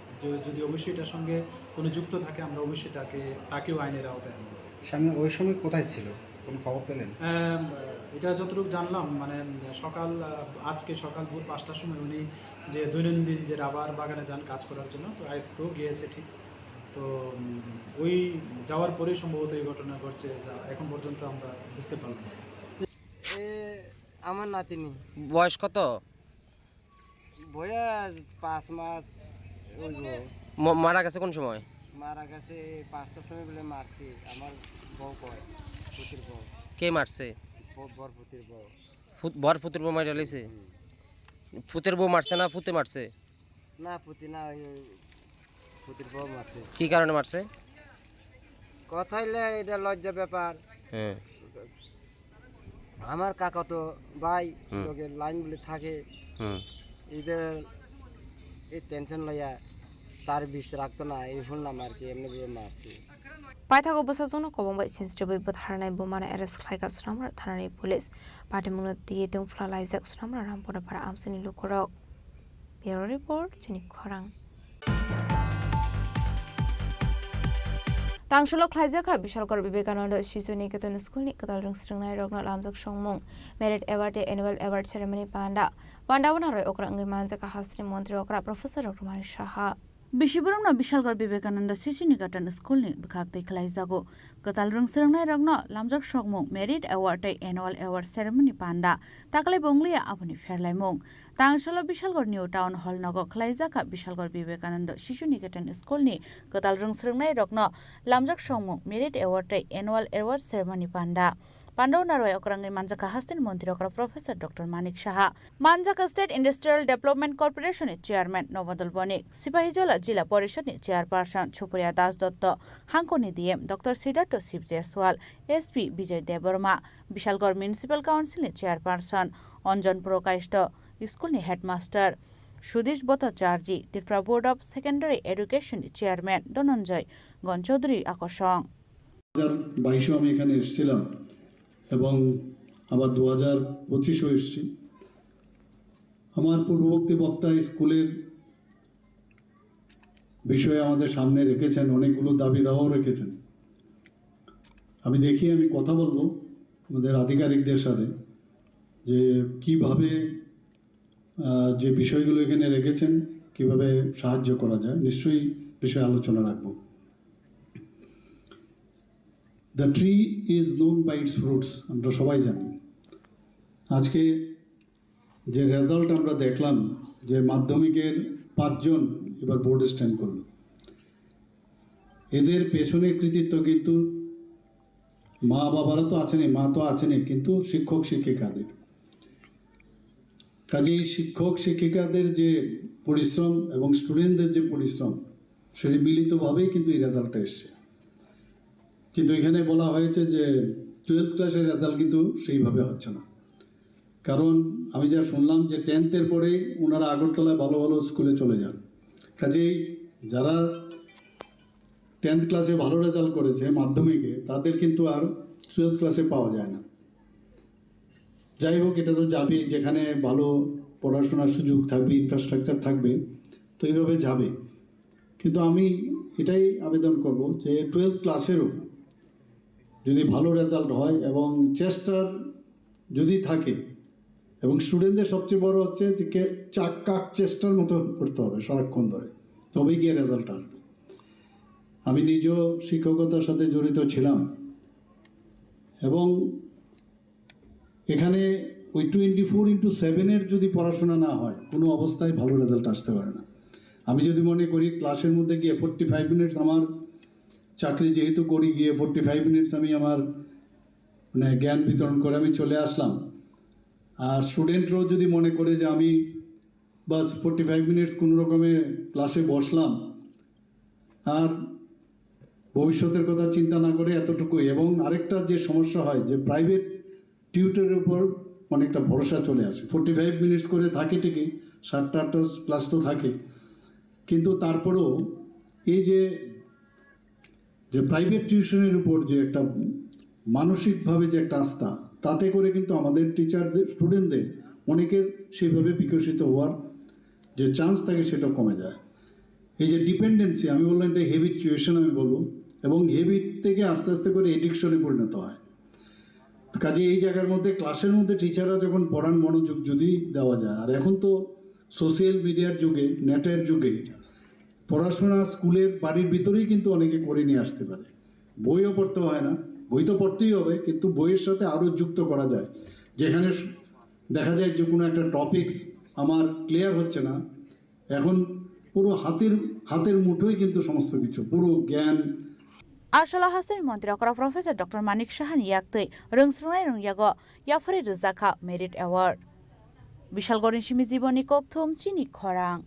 Speaker 10: যদি অবশ্যই এটার সঙ্গে কোনো যুক্ত থাকে আমরা অবশ্যই তাকেও আইনের আওতায় আনবো।
Speaker 13: স্বামী ওই সময় কোথায় ছিল, কোনো খবর পেলেন?
Speaker 10: এটা যতটুকু জানলাম মানে আজকে সকাল ভোর 5টার সময় উনি যে দৈনন্দিন যে রাবার বাগানে যান কাজ করার জন্য, তো আজকেও গিয়েছে ঠিক। তো ওই যাওয়ার পরেই সম্ভবত এই ঘটনা ঘটছে, এখন পর্যন্ত আমরা বুঝতে পারলাম।
Speaker 14: আমার নাতিনি।
Speaker 15: বয়স কত?
Speaker 14: বয়স 5 মাস।
Speaker 15: মারা গেছে কোন সময়?
Speaker 14: মারা গেছে 5টার সময় বলে মারছে আমার বউ কয়, পুতির বউ।
Speaker 15: কে মারছে?
Speaker 14: বরপুতির বউ।
Speaker 15: বরপুতির বউ মারা লাইছে? পুতের বউ মারছে না পুতে মারছে?
Speaker 14: না পুতি না, পুতির বউ মারছে।
Speaker 15: কি কারণে মারছে?
Speaker 14: কথা হইলে এটা লজ্জা ব্যাপার।
Speaker 15: হ্যাঁ,
Speaker 14: আমার কাকা তো ভাই লোকের লাইন বলে থাকে, এদের এই টেনশন লইয়া তার বিষ রাখতো না, এই শুনলাম আর কি, এমনি মারছে।
Speaker 3: পাইথাগো বসাজনো কবংবাই সিনস্টেবই বথারনাই বোমানা এরেস্ট খাইगा सुनामरा थानानि पुलिस पाटिमुनो दिए दंफ्ला लाइजाक सुनामरा Rampara para आमसिनि लुखरक। Bureau Report Chini Khorang Tangsholo Klaizaka Bishalkor Vivekananda Shisu Niketan School Nikatal Ringstringnai Rogna Lamzak Shongmung Merit Award Annual Award Ceremony Pandawana Roy Okrangi Manjaka Hastri Montri Okra Professor Dr. Mani Shaha
Speaker 4: Bishiburumna Bishalgor Vivekananda Shisu Nikatan School Nik Bkhakte Klaizago Katal Ringstringnai Rogna Lamzak Shongmung Merit Award Annual Award Ceremony Panda Takle Bonglia Apuni Fairlaimung Tangsholo Bishalgor New Town Hall Nogo Klaizaka Bishalgor Vivekananda Shisu Nikatan School Ni Katal Ringstringnai Rogna Lamjak Shongmung Merit Award Annual Award Ceremony Panda Pandona Roy Okrangi Manjaka Hastin Montri Okra Professor Dr. Manik Shaha Manjaka State Industrial Development Corporation Chairman Novadul Bonik Sipahijola Jila Porishad Chairperson Chupuria Das Dotto Hankoni DM Dr. Siddhartha Sip Jaiswal SP Bijay Deborma Bishalgor Municipal Council Chairperson Onjon Prokaisto School ni Headmaster Sudish Bhattacharji Tripura Board of Secondary Education Chairman Dhananjay Gonchodri Akoshong
Speaker 2: 2022 আমি এখানে এসেছিলাম এবং আবার 2025 এসেছি। আমার পূর্ববর্তী বক্তা স্কুলের বিষয়ে আমাদের সামনে রেখেছেন, অনেকগুলো দাবি দাওয়াও রেখেছেন। আমি কথা বলবো আমাদের আধিকারিকদের সাথে যে কিভাবে যে বিষয়গুলো এখানে রেখেছেন কিভাবে সাহায্য করা যায়, নিশ্চয়ই বিষয়ে আলোচনা রাখবো। The tree is known by its fruits, আমরা সবাই জানি। আজকে যে রেজাল্ট আমরা দেখলাম যে মাধ্যমিকের 5 জন এবার বোর্ডে স্ট্যান্ড করল, এদের পেছনে কৃতিত্ব কিন্তু মা বাবারা তো আছেনই, মা তো আছেনই, কিন্তু শিক্ষক শিক্ষিকাদের। কাজেই শিক্ষক শিক্ষিকাদের যে পরিশ্রম এবং স্টুডেন্টদের যে পরিশ্রম সেটি মিলিতভাবেই কিন্তু এই রেজাল্টটা এসছে। কিন্তু এখানে বলা হয়েছে যে 12th ক্লাসের রেজাল্ট কিন্তু সেইভাবে হচ্ছে না, কারণ আমি যা শুনলাম যে 10th-এর পরেই ওনারা আগরতলায় ভালো ভালো স্কুলে চলে যান। কাজেই যারা 10th ক্লাসে ভালো রেজাল্ট করেছে মাধ্যমিকে, তাদের কিন্তু আর 12th ক্লাসে পাওয়া যায় না। যাই হোক, এটা তো যাবে, যেখানে ভালো পড়াশোনার সুযোগ থাকবে, ইনফ্রাস্ট্রাকচার থাকবে, তো এইভাবে যাবে। কিন্তু আমি এটাই আবেদন করব যে 12th ক্লাসেরও যদি ভালো রেজাল্ট হয় এবং চেষ্টার যদি থাকে, এবং স্টুডেন্টদের সবচেয়ে বড় হচ্ছে যে কাক চেষ্টার মতো করতে হবে সারাক্ষণ ধরে, তবেই গিয়ে রেজাল্ট আসবে। আমি নিজেও শিক্ষকতার সাথে জড়িত ছিলাম এবং এখানে ওই 24/7-এর যদি পড়াশোনা না হয় কোনো অবস্থায় ভালো রেজাল্ট আসতে পারে না। আমি যদি মনে করি ক্লাসের মধ্যে গিয়ে 45 মিনিটস আমার চাকরি যেহেতু করি গিয়ে 45 মিনিটস আমি আমার মানে জ্ঞান বিতরণ করে আমি চলে আসলাম, আর স্টুডেন্টরাও যদি মনে করে যে আমি বাস 45 মিনিটস কোনো রকমে ক্লাসে বসলাম আর ভবিষ্যতের কথা চিন্তা না করে এতটুকুই। এবং আরেকটা যে সমস্যা হয় যে প্রাইভেট টিউটরের উপর অনেকটা ভরসা চলে আসে। 45 মিনিটস করে থাকে ঠিকই, 7টা-8টা ক্লাস তো থাকে, কিন্তু তারপরেও এই যে প্রাইভেট টিউশনের উপর যে একটা মানসিকভাবে যে একটা আস্থা, তাতে করে কিন্তু আমাদের টিচারদের স্টুডেন্টদের অনেকের সেইভাবে বিকশিত হওয়ার যে চান্স থাকে সেটা কমে যায়। এই যে ডিপেন্ডেন্সি, আমি বললাম এটা হ্যাবিচুয়েশন আমি বলবো, এবং হ্যাবিট থেকে আস্তে আস্তে করে এডিকশনে পরিণত হয়। কাজে এই জায়গার মধ্যে ক্লাসের মধ্যে টিচাররা যখন পড়ান মনোযোগ যদি দেওয়া যায়, আর এখন তো সোশ্যাল মিডিয়ার যুগে, নেটের যুগে পড়াশোনা স্কুলের বাড়ির ভিতরেই কিন্তু অনেকে করে নিয়ে আসতে পারে। বইও পড়তে হয় না, বই তো পড়তেই হবে, কিন্তু বইয়ের সাথে আরও যুক্ত করা যায়। যেখানে দেখা যায় যে কোনো একটা টপিকস আমার ক্লিয়ার হচ্ছে না, এখন পুরো হাতের মুঠোই কিন্তু সমস্ত কিছু, পুরো জ্ঞান।
Speaker 4: Arshala Hasan Montreal Professor Dr. Manik Shahani Yaktui Rungsrunai Rungyago Yafari Rizaka Merit Award. Bishal Gorin Shimi Jiboni Kokthum Chini Khorang.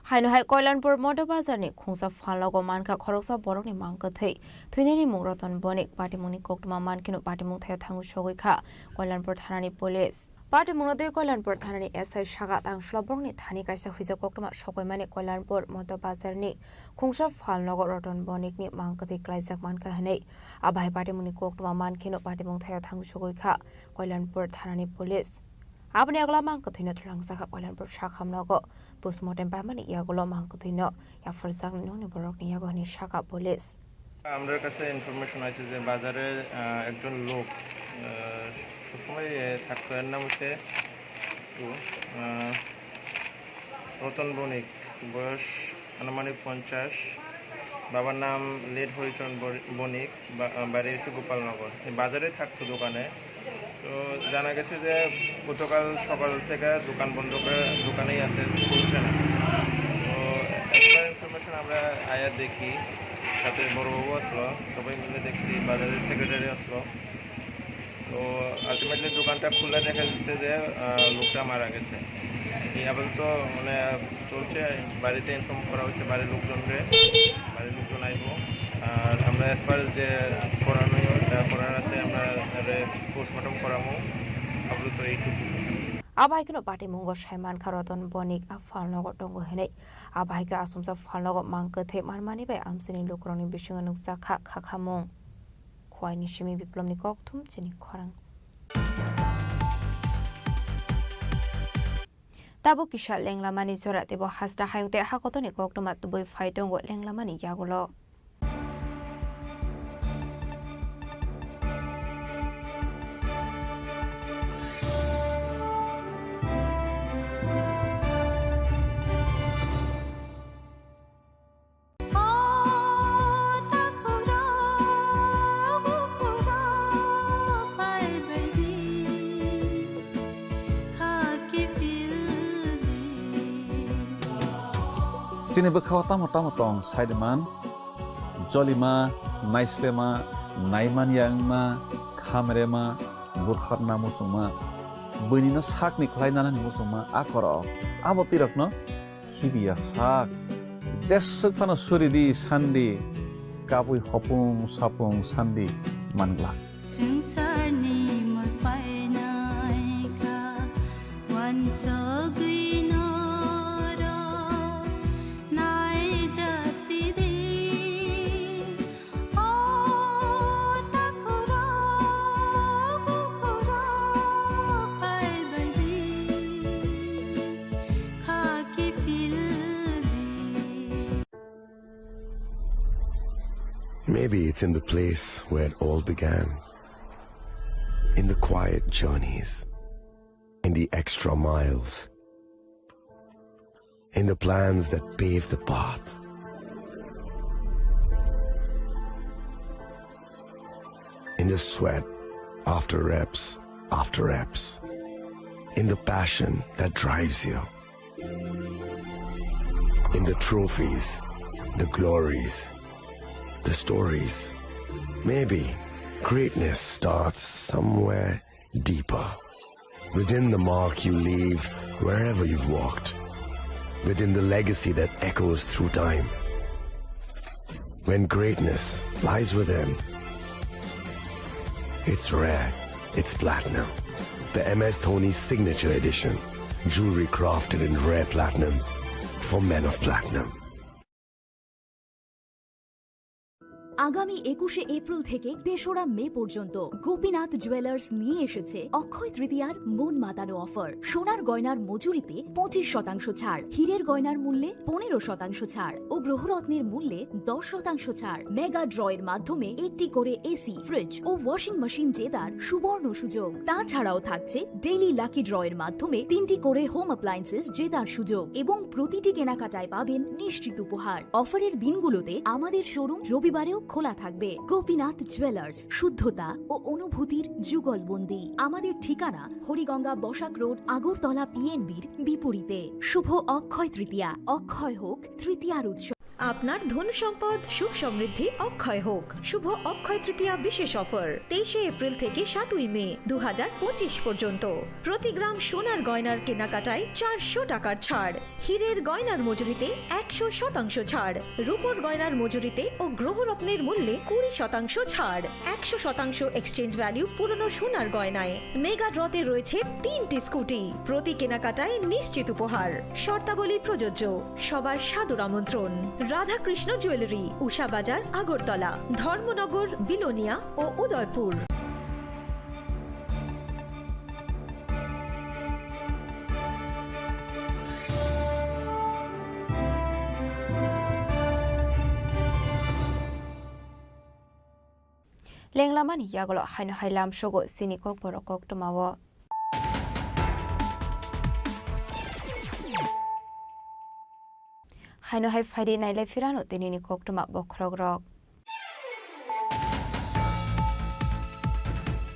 Speaker 3: Haino hai Koilanpur Motor Bazar ni khungsa phanlogo manka khoroksa borok ni mangka thei thuine ni mungroton bonik patimuni koktuma mankino patimung thaya thangu shogoi kha Koilanpur thanani police Patimungno Koilanpur thanani SI shaga tangshlo borok ni thani kaisa huija koktuma shogoi mane Koilanpur Motor Bazar ni khungsa phanlogo roton bonik ni mangka thei klaijak manka hanei abai patimuni koktuma mankino patimung thaya thangu shogoi kha Koilanpur thanani police Abni agla mangka thino thlangsa kha Koilanpur shakhamnogo postmortem pamani yagulo mangka thino ya farzang noni borok ni yago ni shaka police
Speaker 16: আমাদের কাছে information আছে যে বাজারে একজন লোক সবসময় থাকতো, এর নাম হচ্ছে রতন বণিক, বয়স আনুমানিক 50, বাবার নাম লেট হরিচরণ বণিক, বাড়ি হচ্ছে গোপালনগর। বাজারে থাকতো দোকানে। তো জানা গেছে যে গতকাল সকাল থেকে দোকান বন্ধ করে দোকানেই আছে, চলছে না। তো একটা ইনফরমেশন আমরা আয়া দেখি, সাথে বড়বাবু আসলো, সবাই মিলে দেখছি, বাজারের সেক্রেটারি আসলো। তো আলটিমেটলি দোকানটা খুলে দেখা যাচ্ছে যে লোকটা মারা গেছে। এই আপাতত মানে চলছে, বাড়িতে ইনফর্ম করা হয়েছে বাড়ির লোকজনকে, বাড়ির লোকজন আইব। আর আমরা এসপার যে করার আছে আমরা পোস্টমর্টম করামো, আপাতত এইটুকু।
Speaker 3: Abaikino patimunggo Shaiman Karoton Bonik Afalnogo Tongo Hene Abaika Asumsa Falnogo Mankathe Marmani by Amsini Lukroni Bishunganuk Saka Kakamong Kwai Shimi Biplomni Koktum Chini Khorang Tabu Kisha Lenglamani Zora Debo Hasta Hayute Hakotoni Koktomat to Boy Faitongo Lenglamani Yagulo
Speaker 17: Chini bekhaw tamo Saideman, Jolima, Naislema, Naiman Yangma, Kamerema, Bukharna Musuma, Bunina Sakni Klainana Musuma, Akoro, Abotirakno, Hibia Sak, Jessukana Suridi, Sandi, Kapui Hopung, Sapung, Sandi, Mangla.
Speaker 18: Sungsarni magpainaika, wansogri.
Speaker 19: Maybe it's in the place where it all began, in the quiet journeys, in the extra miles, in the plans that pave the path. In the sweat after reps, in the passion that drives you, in the trophies, the glories, the stories. Maybe greatness starts somewhere deeper, within the mark you leave wherever you've walked, within the legacy that echoes through time. When greatness lies within, it's rare, it's platinum. The MS Dhoni Signature Edition, jewelry crafted in rare platinum for men of platinum.
Speaker 20: আগামী 21শে April থেকে ৩রা মে পর্যন্ত Gopinath jewellers নিয়ে এসেছে অক্ষয় তৃতীয়ার মন মাতানো offer. সোনার গয়নার মজুরিতে 25% ছাড়, হীরের গয়নার মূল্যে 15% ছাড় ও গ্রহরত্নের মূল্যে 10% ছাড়। মেগা ড্রয়ের মাধ্যমে একটি করে এসি, ফ্রিজ ও ওয়াশিং মেশিন জেতার সুবর্ণ সুযোগ। তাছাড়াও থাকছে ডেইলি লাকি ড্রয়ের মাধ্যমে 3টি করে হোম অ্যাপ্লায়েন্সেস জেতার সুযোগ এবং প্রতিটি কেনাকাটায় পাবেন নিশ্চিত উপহার। অফারের দিনগুলোতে আমাদের শোরুম রবিবারেও খোলা থাকবে। গোপীনাথ জুয়েলার্স, শুদ্ধতা ও অনুভূতির যুগলবন্দি। আমাদের ঠিকানা হরিগঙ্গা বসাক রোড, আগরতলা পিএনবির বিপরীতে। শুভ অক্ষয় তৃতীয়া, অক্ষয় হোক তৃতীয়ার উৎসব।
Speaker 21: আপনার ধন সম্পদ সুখ সমৃদ্ধি অক্ষয় হোক। শুভ অক্ষয় তৃতীয়া বিশেষ অফার 23শে এপ্রিল থেকে 7ই মে 2025 পর্যন্ত। প্রতি গ্রাম সোনার গয়নার কেনাকাটায় 400 টাকার ছাড়, হীরের গয়নার মজুরিতে 100% ছাড়, রূপোর গয়নার মজুরিতে ও গ্রহরত্নের মূল্যে 20% ছাড়, 100% এক্সচেঞ্জ ভ্যালু পুরনো সোনার গয়নায়। মেগা ড্রতে রয়েছে 3টি স্কুটি, প্রতি কেনাকাটায় নিশ্চিত উপহার। শর্তাবলী প্রযোজ্য। সবার সাদর আমন্ত্রণ। রাধাকৃষ্ণ জুয়েলারি, উষা বাজার, আগরতলা, ধর্মনগর, বিলোনিয়া ও উদয়পুর।
Speaker 3: লেংলামানি ইয়াগলো হাইনো হাইলাম সগো সিনি kokborok koktomawo হাইনো হাই ফাইডি নাইলাই ফিরানো তিনিনি koktoma bokrogrok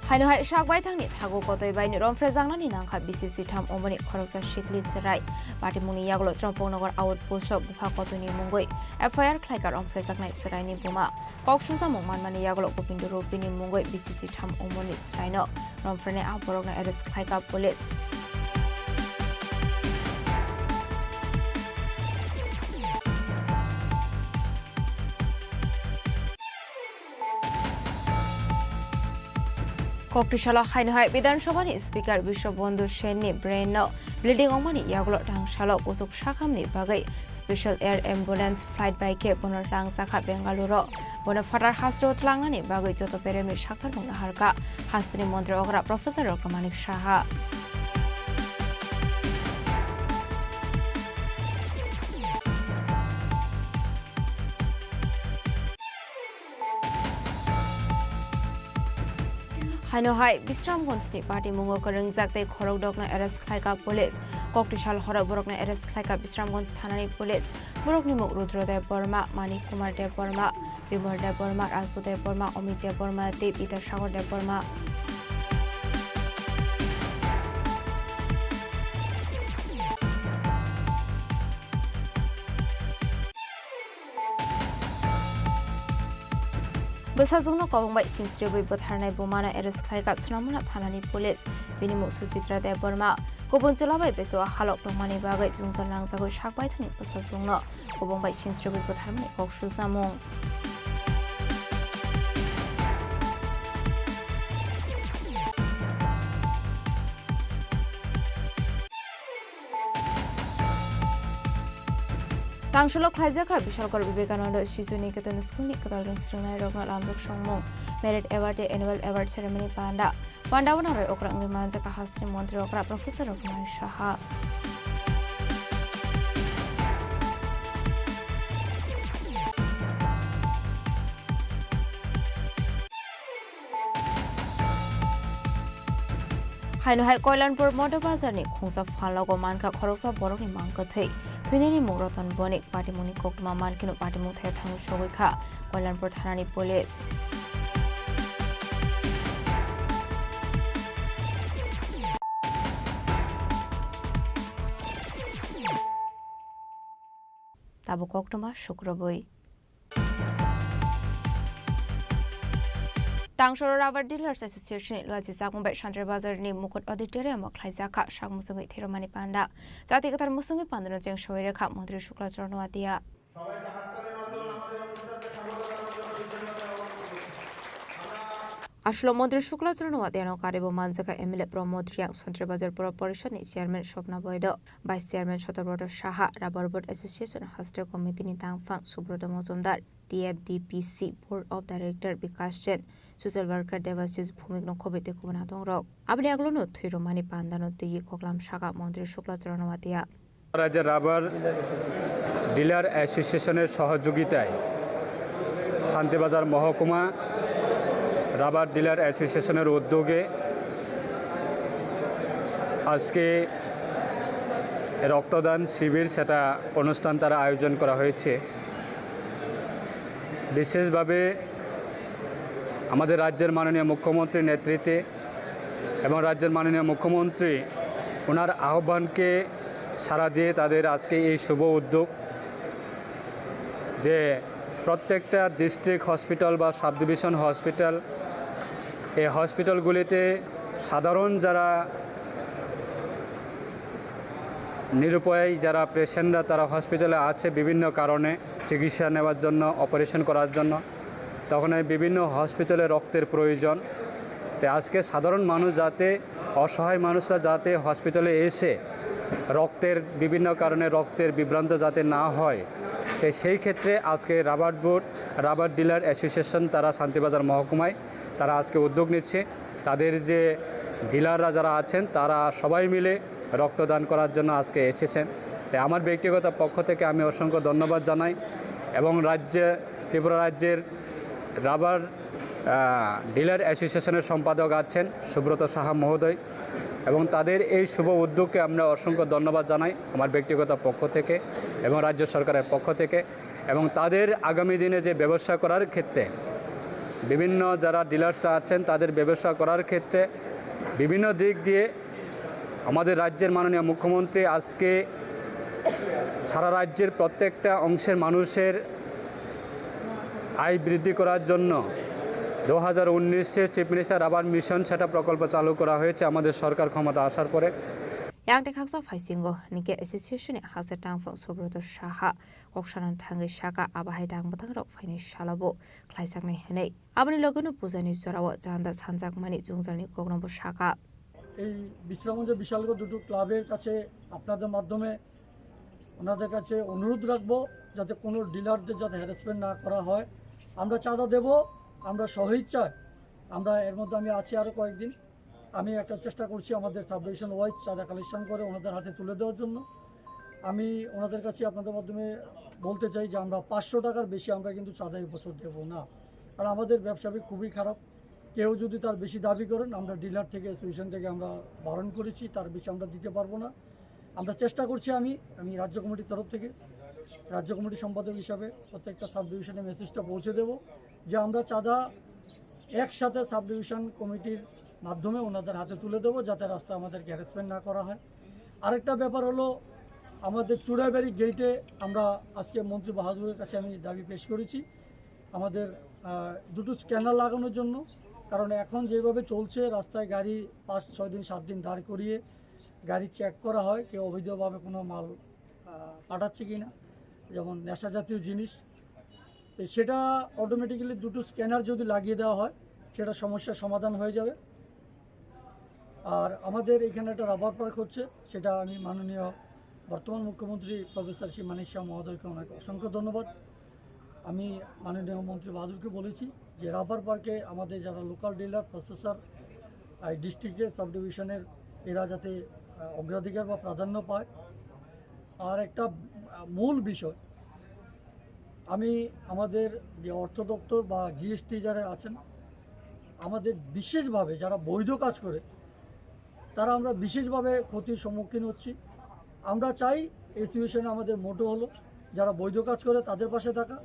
Speaker 3: হাইনো হাই সাকবাই থাংনি থাগো কতই বাইনি রমফ্রে জাংনানি নাংখা বিসিসি থাম অমনি খরকসা শিকলি চেরাই পাটিমুনি ইয়াগলো চম্পকনগর আউটপোস্ট বুফা কতনি মুঙ্গই এফআইআর খ্লাইকার রমফ্রে জাগনাই সেরাইনি বুমা ককসুনজামং মানমানি ইয়াগলো গোবিন্দ রূপিনি মুঙ্গই বিসিসি থাম অমনি সেরাইনো রমফ্রেনে আবরকনা এরেস্ট খ্লাইকা police koktishala haino hai bidanshabani speaker bishobondu shenni brain no bleeding omani yaglo tangshalo kusuk shakhamni bagai special air ambulance flight by ke bonor rangsakha bengaluru bona fatar hasro tlangnani bagai joto peremi shakar bongna harka hastri mantri ogra professor rokmanik shaha হাইনো হাই বিশ্রামগঞ্জনি party মুঙ্গো করং জাকতে খরক ডকনা arrest খ্লাইকা police koktishala হর বরকনা এরেস্ট খ্লাইকা বিশ্রামগঞ্জ থানানি পুলিশ বরকনি মুখ রুদ্রদেব বর্মা মানিক কুমার দেব বর্মা বিমল দেব বর্মা রাজু দেব বর্মা অমিত দেব বর্মা দেব বিদ্যাসাগর দেব Varma Besazungno kawangbai sinsribai botharnai bumana eres khlaika sunamuna thanani police binimu susitra de borma kobon jelabai beso halok tongmani bagai jungjar nangjago sakbai thani besazungno kobongbai sinsribai botharmani koksul samung Tangsholo khaijaka bishalkor Vivekananda Shisu Niketan School Nikatal Ringstringnai Rognal Amdok Songmung Merit Award Annual Award Ceremony Panda Pandawana Roy Okrang Manjaka Hastri Montri Okra Professor Rokman Shaha Haino hai Koilanpur Motor Bazar ni khungsa phanlago manka khoroksa borokni mangkathei thuineni mugroton bonik patimuni koktoma mankino patimu thai thangu sogoi Koilanpur thanani police তাবো কক্টমা শুক্রবই Tangsoro Rubber Dealers Association Luaji Sakungbai Shantre Bazar ni Mukut Auditorium Klaizaka Shak Musungi Thiromani Panda Jati Katar Musungi Pandano Jeng Shoire Kha Mantri Shukla Chornoatia আসলো মন্ত্রী শুক্লাচরণ ওয়াদিয়ানো কারিব মানজাকা MLA Pramod Reang Santirbazar পুর পরিষদনি chairman Swapna Baidya vice chairman Satyabrata Saha rubber board association হাস্টার কমিটিনি তাংফাং Subrata Majumder TFDPC board of director Bikash Jain social worker Debashis Bhowmik নখবিতে কুবনা দংরক আবলি আগলনো থৈরমানি পান্দানো তুই কগলাম শাখা মন্ত্রী শুক্লাচরণ ওয়াদিয়া
Speaker 1: রাজ্যের রাবার ডিলার অ্যাসোসিয়েশনের সহযোগিতায় শান্তিবাজার মহকুমা রাবার ডিলার অ্যাসোসিয়েশনের উদ্যোগে আজকে রক্তদান শিবির সেটা অনুষ্ঠান তারা আয়োজন করা হয়েছে বিশেষভাবে আমাদের রাজ্যের মাননীয় মুখ্যমন্ত্রীর নেতৃত্বে এবং রাজ্যের মাননীয় মুখ্যমন্ত্রী ওনার আহ্বানকে সাড়া দিয়ে তাদের আজকে এই শুভ উদ্যোগ যে প্রত্যেকটা ডিস্ট্রিক্ট হসপিটাল বা সাব ডিভিশন হসপিটাল এই হসপিটালগুলিতে সাধারণ যারা নিরুপায় যারা পেশেন্টরা তারা হসপিটালে আছে বিভিন্ন কারণে চিকিৎসা নেওয়ার জন্য অপারেশন করার জন্য তখন এই বিভিন্ন হসপিটালে রক্তের প্রয়োজন তাই আজকে সাধারণ মানুষ যাতে অসহায় মানুষরা যাতে হসপিটালে এসে রক্তের বিভিন্ন কারণে রক্তের বিভ্রান্ত যাতে না হয় তাই সেই ক্ষেত্রে আজকে রাবার ডিলার অ্যাসোসিয়েশন তারা শান্তিবাজার মহকুমায় তারা আজকে উদ্যোগ নিচ্ছে তাদের যে ডিলাররা যারা আছেন তারা সবাই মিলে রক্তদান করার জন্য আজকে এসেছেন তাই আমার ব্যক্তিগত পক্ষ থেকে আমি অসংখ্য ধন্যবাদ জানাই এবং ত্রিপুরা রাজ্যের রাবার ডিলার অ্যাসোসিয়েশনের সম্পাদক আছেন সুব্রত সাহা মহোদয় এবং তাদের এই শুভ উদ্যোগকে আমরা অসংখ্য ধন্যবাদ জানাই আমার ব্যক্তিগত পক্ষ থেকে এবং রাজ্য সরকারের পক্ষ থেকে এবং তাদের আগামী দিনে যে ব্যবসা করার ক্ষেত্রে বিভিন্ন যারা ডিলার্সরা আছেন তাদের ব্যবসা করার ক্ষেত্রে বিভিন্ন দিক দিয়ে আমাদের রাজ্যের মাননীয় মুখ্যমন্ত্রী আজকে সারা রাজ্যের প্রত্যেকটা অংশের মানুষের আয় বৃদ্ধি করার জন্য 2019-এ চিফ মিনিস্টার রাবার মিশন সেটা প্রকল্প চালু করা হয়েছে আমাদের সরকার ক্ষমতা আসার পরে
Speaker 3: Yang Tekaksa Faisingo Nike Association Hasa Tangfang Sobroto Shaha Okshanan Tangi Shaka Abahai Dang Batangrok Fine Shalabo Klaisak Nehene Abani Logano Puzani Sorawa Zanda Sanjak Mani Zungzani Gognobo Shaka
Speaker 22: এই বিশ্রামঞ্চ বিশালগড় দুটো ক্লাবের কাছে আপনাদের মাধ্যমে ওনাদের কাছে অনুরোধ রাখবো যাতে কোনো ডিলারদের যাতে হ্যারাসমেন্ট না করা হয় আমরা চাঁদা দেব আমরা স্বইচ্ছায় আমরা এর মধ্যে আমি আছি আরও কয়েকদিন আমি একটা চেষ্টা করছি আমাদের সাব ডিভিশন ওয়াইজ চাঁদা কালেকশন করে ওনাদের হাতে তুলে দেওয়ার জন্য আমি ওনাদের কাছে আপনাদের মাধ্যমে বলতে চাই যে আমরা 500 টাকার বেশি আমরা কিন্তু চাঁদা এই বছর দেবো না কারণ আমাদের ব্যবসা খুবই খারাপ কেউ যদি তার বেশি দাবি করেন আমরা ডিলার থেকে অ্যাসোসিয়েশন থেকে আমরা বারণ করেছি তার বেশি আমরা দিতে পারবো না আমরা চেষ্টা করছি আমি রাজ্য কমিটির তরফ থেকে রাজ্য কমিটির সম্পাদক হিসাবে প্রত্যেকটা সাব ডিভিশনে মেসেজটা পৌঁছে দেব যে আমরা চাঁদা একসাথে সাব ডিভিশন কমিটির মাধ্যমে ওনাদের হাতে তুলে দেবো যাতে রাস্তা আমাদেরকে হ্যারাসমেন্ট না করা হয় আরেকটা ব্যাপার হলো আমাদের চুড়াইবাড়ি গেটে আমরা আজকে মন্ত্রী বাহাদুরের কাছে আমি দাবি পেশ করেছি আমাদের দুটো স্ক্যানার লাগানোর জন্য কারণ এখন যেভাবে চলছে রাস্তায় গাড়ি 5-6 দিন 7 দিন দাঁড় করিয়ে গাড়ি চেক করা হয় কেউ অবৈধভাবে কোনো মাল পাঠাচ্ছে কি না যেমন নেশা জাতীয় জিনিস তো সেটা অটোমেটিক্যালি দুটো স্ক্যানার যদি লাগিয়ে দেওয়া হয় সেটা সমস্যার সমাধান হয়ে যাবে আর আমাদের এখানে একটা রাবার পার্ক হচ্ছে সেটা আমি মাননীয় বর্তমান মুখ্যমন্ত্রী প্রফেসর শ্রী মানিক শাহ মহোদয়কে অনেক অসংখ্য ধন্যবাদ আমি মাননীয় মন্ত্রী বাহাদুরকে বলেছি যে রাবার পার্কে আমাদের যারা লোকাল ডিলার প্রসেসর ডিস্ট্রিক্টের সাব ডিভিশনের এরা যাতে অগ্রাধিকার বা প্রাধান্য পায় আর একটা মূল বিষয় আমি আমাদের যে অর্থ দপ্তর বা জিএসটি যারা আছেন আমাদের বিশেষভাবে যারা বৈধ কাজ করে তারা আমরা বিশেষভাবে ক্ষতির সম্মুখীন হচ্ছি আমরা চাই এই সিচুয়েশনে আমাদের মোটো হলো যারা বৈধ কাজ করে তাদের পাশে থাকা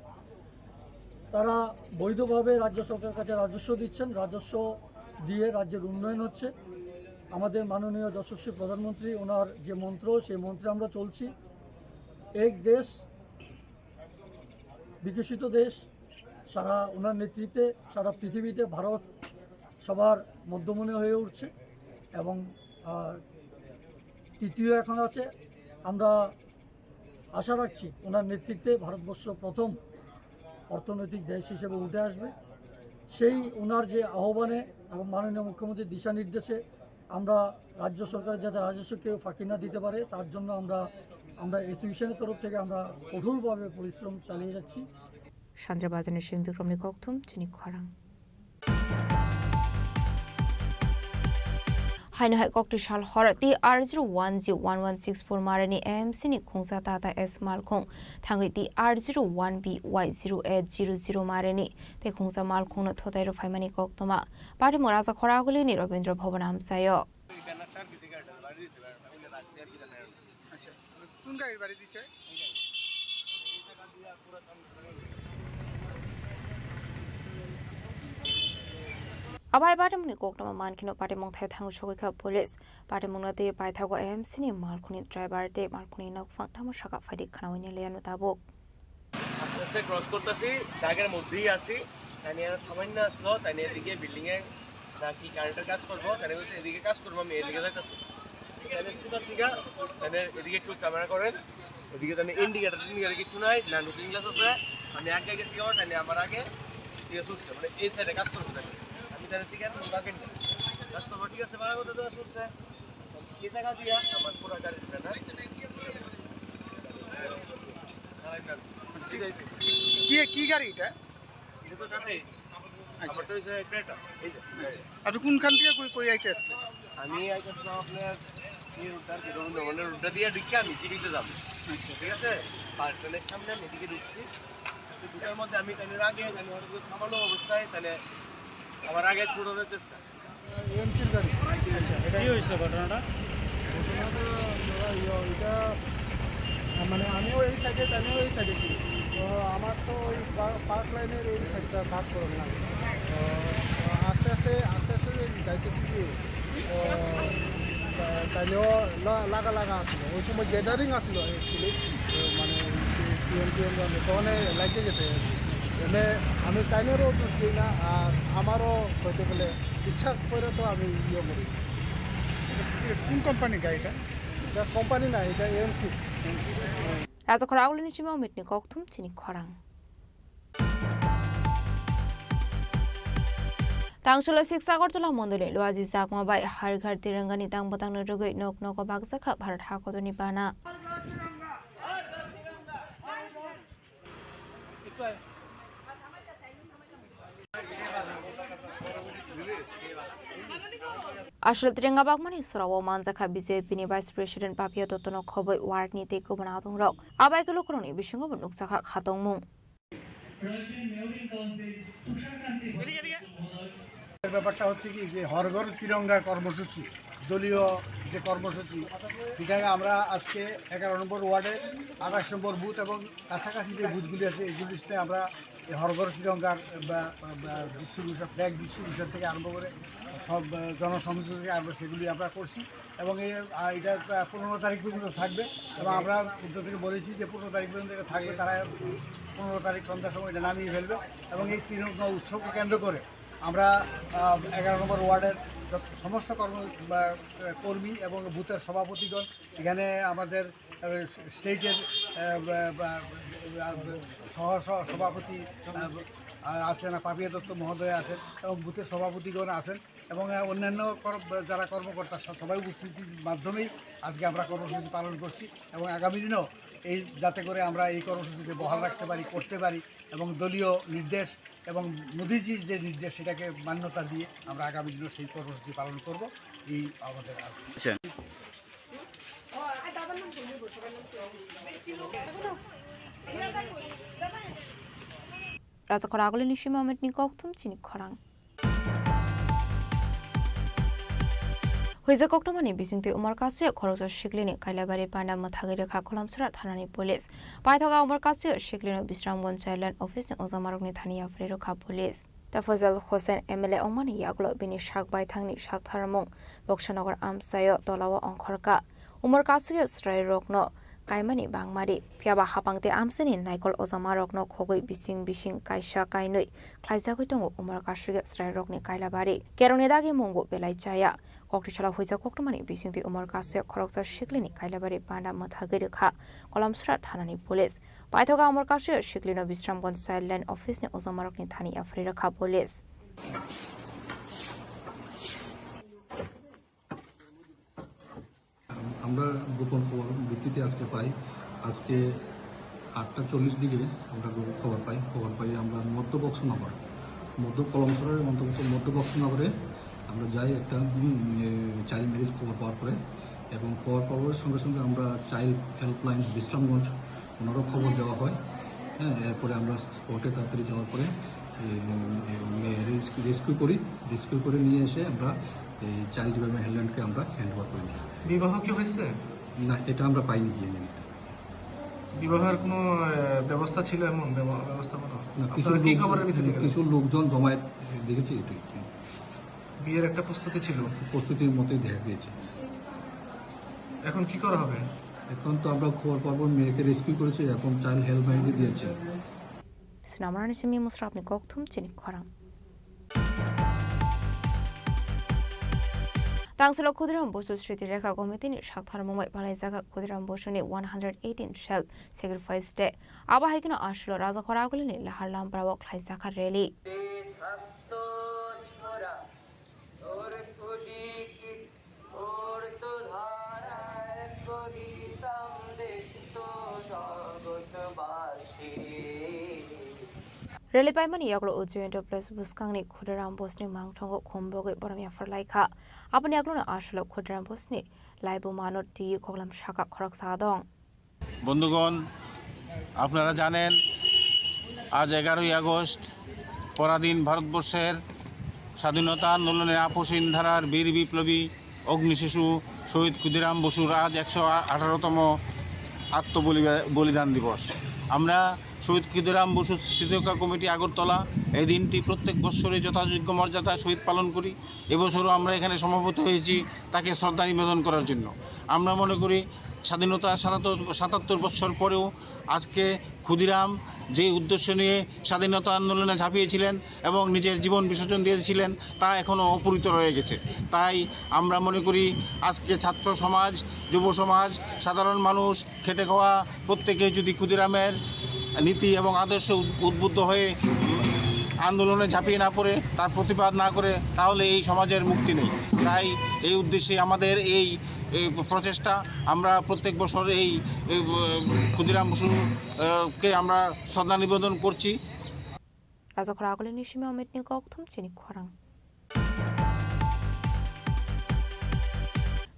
Speaker 22: তারা বৈধভাবে রাজ্য সরকারের কাছে রাজস্ব দিচ্ছেন রাজস্ব দিয়ে রাজ্যের উন্নয়ন হচ্ছে আমাদের মাননীয় যশস্বী প্রধানমন্ত্রী ওনার যে মন্ত্র সেই মন্ত্রে আমরা চলছি এক দেশ বিকশিত দেশ, সারা ওনার নেতৃত্বে সারা পৃথিবীতে ভারত সবার মধ্যমণি হয়ে উঠছে এবং তৃতীয় এখন আছে। আমরা আশা রাখছি ওনার নেতৃত্বে ভারতবর্ষ প্রথম অর্থনৈতিক দেশ হিসেবে উঠে আসবে। সেই ওনার যে আহ্বানে এবং মাননীয় মুখ্যমন্ত্রীর দিশা নির্দেশে আমরা রাজ্য সরকারের যাতে রাজস্ব কেউ ফাঁকি না দিতে পারে তার জন্য আমরা অ্যাসোসিয়েশনের তরফ থেকে আমরা কঠোরভাবে পরিশ্রম চালিয়ে যাচ্ছি।
Speaker 3: Chandrabazaner Shimbikromni Koktum, Chini Khorang. Haino hai kokti shal horati R01G1164 marani AMC ni khungsa tata S malkhong thangi ti R01BY0800 marani te khungsa malkhong na thotai ro phaimani koktoma pari moraza khoraguli ni Rabindra Bhavan amsayo
Speaker 5: কোন গাড়ির বাড়ি দিছে
Speaker 3: Abai Badamni Koktama Mankino Party Monthai Tango Shoka Police, Party Monate by Tago AMC ni Malkuni driver de Malkuni no Fantamo Shaka Fadi Kanawini Leano Tabok.
Speaker 5: রাস্তা cross করতেছি দাগের মধ্যেই আছি তাই আর সামান্য আসলো তাই এদিকে বিল্ডিং এ নাকি কারেন্টের কাজ করবো তাই বলছে এদিকে কাজ করবো আমি এদিকে যাইতেছি এদিকে একটু ক্যামেরা করেন এদিকে তাই ইন্ডিকেটার কিছু নাই না লুকিং গ্লাস আছে আমি আগে গেছি তাই আমার আগে ঠিক আছে মানে এই সাইডে কাজ করবো আমি তাই ঠিক আছে আগে কাজ করবো ঠিক আছে ভালো কথা তো শুনছে এই জায়গা দিয়া আমার পুরো গাড়ি কি গাড়ি এটা আপনি কোনখান থেকে কই আইতে আসলে আমি আইতেছিলাম আপনার রুটটা দিয়ে ঢুকে আমি চিঠিতে যাবো ঠিক আছে পার্টনের সামনে আমি এদিকে ঢুকছি দুটার মধ্যে আমি তাহলে আগে থামানো অবস্থায় তাহলে আমার আগে ছুটানোর চেষ্টা এমসির গাড়ি কি হয়েছিল ঘটনাটা এটা মানে আমিও এই সাইডে আমিও এই সাইডে ছিল তো আমার তো ওই পার্ক লাইনের এই সাইডটা কাজ করে না তো আস্তে আস্তে যাইতেছি যে তাইলেও লাগা আসলো ওই সময় গ্যাদারিং আসলো অ্যাকচুয়ালি মানে সিএমপিএম তখন লাগিয়ে গেছে এনে আমি তাইনেরও দোষ দিই না আর আমারও হয়তো বলে ইচ্ছা করে তো আমি ইয়ে করি কোন কোম্পানির গাড়িটা এটা কোম্পানি না এটা MC
Speaker 3: Raza Khoraguli ni Chimo Mitni Koktum, Chini Khorang. Tangshula Siksagartula Mondole, Luazi Zakma by Harghar Tirangani Tang Batang Nurugu, Nok Noko Bagsaka, Bharat Hakotuni Bana. Ashul Tringa Bagmani Surawa Manzaka BJP ni Vice President Papia Totono Koboy Warni Teko Banatong Rock. Abai Kalokroni Bishungo Nuksaka Hatong Mung.
Speaker 6: ব্যাপারটা হচ্ছে কি যে হরঘর তিরঙ্গা কর্মসূচি দলীয় যে কর্মসূচি সেটাকে আমরা আজকে 11 নম্বর ওয়ার্ডে 28 নম্বর বুথ এবং কাছাকাছি যে বুথগুলি আছে এগুলিতে আমরা এই হরঘর তিরঙ্গার ডিস্ট্রিবিউশন ফ্ল্যাগ ডিস্ট্রিবিউশন থেকে আরম্ভ করে সব জনসংযোগ থেকে আমরা সেগুলি আমরা করছি এবং এটা 15 তারিখ পর্যন্ত থাকবে এবং আমরা পূর্ব থেকে বলেছি যে 15 তারিখ পর্যন্ত থাকবে তারা 15 তারিখ সন্ধ্যার সময় এটা নামিয়ে ফেলবে এবং এই তিরঙ্গা উৎসবকে কেন্দ্র করে আমরা 11 নম্বর ওয়ার্ডের সমস্ত কর্মী এবং বুথের সভাপতিগণ এখানে আমাদের স্টেটের সভাপতি আছেন পাপিয়া দত্ত মহোদয় আছেন এবং বুথের সভাপতিগণ আছেন এবং অন্যান্য যারা কর্মকর্তা সবাই উপস্থিতির মাধ্যমেই আজকে আমরা কর্মসূচি পালন করছি এবং আগামী দিনেও এই যাতে করে আমরা এই কর্মসূচিকে বহাল রাখতে পারি করতে পারি এবং দলীয় নির্দেশ এবং মোদিজির যে নির্দেশ সেটাকে মান্যতা দিয়ে আমরা আগামী দিনে সেই কর্মসূচি পালন করব এই আমাদের
Speaker 3: Raza Khoraguli ni Chimo Mitni Koktum, Chini Khorang. Huiza Koktomani Bisingte Umar Kasio Khoroksa Shiklini Kailabari Panda Mathagiri Khakolam Surat Thanani Police. Paithoga Umar Kasio Shiklino Bisramgon Child Office ni Ozamarogni Thania Frero Kha Police. Tafazal Hossein MLA Omani Yaglo Bini Shak Bai Thangni Shak Tharamong Bokshanogor Amsayo Tolawa Onkhorka Umar Kasio Srai Rokno kaimani bangmari phiaba hapangte amseni naikol ojamarokno khogoi bising kaisa kainoi khlaijagoi tongo umar kasriga srairokni kailabari kerone dagi mongo belai chaya koktishala hoisa koktomani bisingti umar kasya khoroksa shiklini kailabari panda mathagiri kha kolamsra thanani police paithoga umar kasya shiklino bisramgঞ্জ childline অফিসনি ojamarokni thani afri rakha police
Speaker 7: আমরা গোপন খবর ভিত্তিতে আজকে পাই আজকে 8:40 দিকে আমরা খবর পাই আমরা মধ্যবক্সনগর কলমসরের অন্তর্গত মধ্যবক্সনগরে আমরা যাই একটা চাইল্ড ম্যারেজ খবর পাওয়ার পরে এবং খবর পাওয়ার সঙ্গে সঙ্গে আমরা চাইল্ড হেল্পলাইন বিশ্রামগঞ্জ ওনারও খবর দেওয়া হয় হ্যাঁ এরপরে আমরা স্পটে তাড়াতাড়ি যাওয়ার পরে রেস্কিউ করে নিয়ে এসে আমরা এই চাইল্ড ডিপার্টমেন্ট হেল্পলাইনকে আমরা হ্যান্ড ওভার করে নিই
Speaker 10: বিবাহ কি হয়েছে
Speaker 7: না এটা আমরা পাইনি গিয়ে নিই
Speaker 10: বিবাহের কোনো ব্যবস্থা ছিল এমন ব্যবস্থা কোনো
Speaker 7: না কিছু লোকজন জমায়েত দেখেছি এটাই
Speaker 10: বিয়ের একটা প্রস্তুতি ছিল
Speaker 7: প্রস্তুতির মতোই দেখা গিয়েছে
Speaker 10: এখন কি করা হবে
Speaker 7: এখন তো আমরা খবর পাবো মেয়েকে রেস্কিউ করেছি এখন চাইল্ড হেল্পলাইনকে দিয়েছে
Speaker 3: Sinamrani simi musrapni koktum Chini Khorang Tangselo Khudiram Bosu Sriti Rekha Komitini Shakthar Mumbai Palaizaga Khudiram Bosuni 118 Shell Sacrifice Day Aba Hikino Ashlo Raja Khoragulini Laharlam Bravo Khlaizaka Rally Rally Paimani Yaglo Ujuento Plus Buskangni Khudiram Bosni Mangtongo Khomboge Boramia for Laika Upon Yaglo Ashlo Khudiram Bosni Laibu Manot Di Koglam Shaka Khorok Sadong
Speaker 9: বন্ধুগণ আপনারা জানেন আজ 11ই August পরাধীন ভারতবর্ষের স্বাধীনতা আন্দোলনে আপসীন ধারার বীর বিপ্লবী অগ্নিশিশু শহীদ ক্ষুদিরাম বসুর আজ 118তম আত্মবলিদান দিবস আমরা শহীদ ক্ষুদিরাম বসু স্মৃতিরক্ষা কমিটি আগরতলা এই দিনটি প্রত্যেক বৎসরই যথাযোগ্য মর্যাদা সহিত পালন করি এবছরও আমরা এখানে সমবেত হয়েছি তাকে শ্রদ্ধা নিবেদন করার জন্য আমরা মনে করি স্বাধীনতা 77 বছর পরেও আজকে ক্ষুদিরাম যে উদ্দেশ্য নিয়ে স্বাধীনতা আন্দোলনে ঝাঁপিয়েছিলেন এবং নিজের জীবন বিসর্জন দিয়েছিলেন তা এখনও অপূরিত রয়ে গেছে তাই আমরা মনে করি আজকে ছাত্র সমাজ যুব সমাজ সাধারণ মানুষ খেটে খাওয়া প্রত্যেকে যদি ক্ষুদিরামের নীতি এবং আদর্শে উদ্বুদ্ধ হয়ে আন্দোলনে ঝাঁপিয়ে না পড়ে তার প্রতিবাদ না করে তাহলে এই সমাজের মুক্তি নেই তাই এই উদ্দেশ্যে আমাদের এই প্রচেষ্টা আমরা প্রত্যেক বছর এই ক্ষুদিরাম বসুকে আমরা শ্রদ্ধা নিবেদন করছি
Speaker 3: Raja Khoragulini Shimi Omitni Koktum Chini Khorang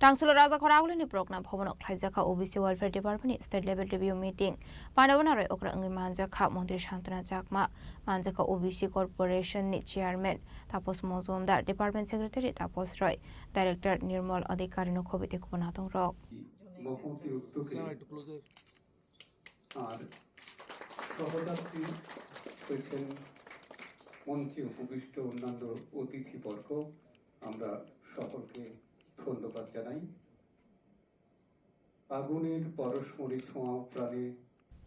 Speaker 3: Tangselo Raja Khoragulini program Bhobono Khlaizaka OBC Welfare Department State Level Review Meeting Pandawanare Okra Angi Manjaka Montri Shantana Jakma Manjaka OBC Corporation ni Chairman Tapos Mozumdar Department Secretary Tapos Roy Director Nirmal Adhikari no Khobite Kubanatong Rok
Speaker 23: মঞ্চে উপবিষ্ট অন্যান্য অতিথিবর্গ আমরা সকলকে ধন্যবাদ জানাই আগুনের পরশমণি ছোঁয়া প্রাণে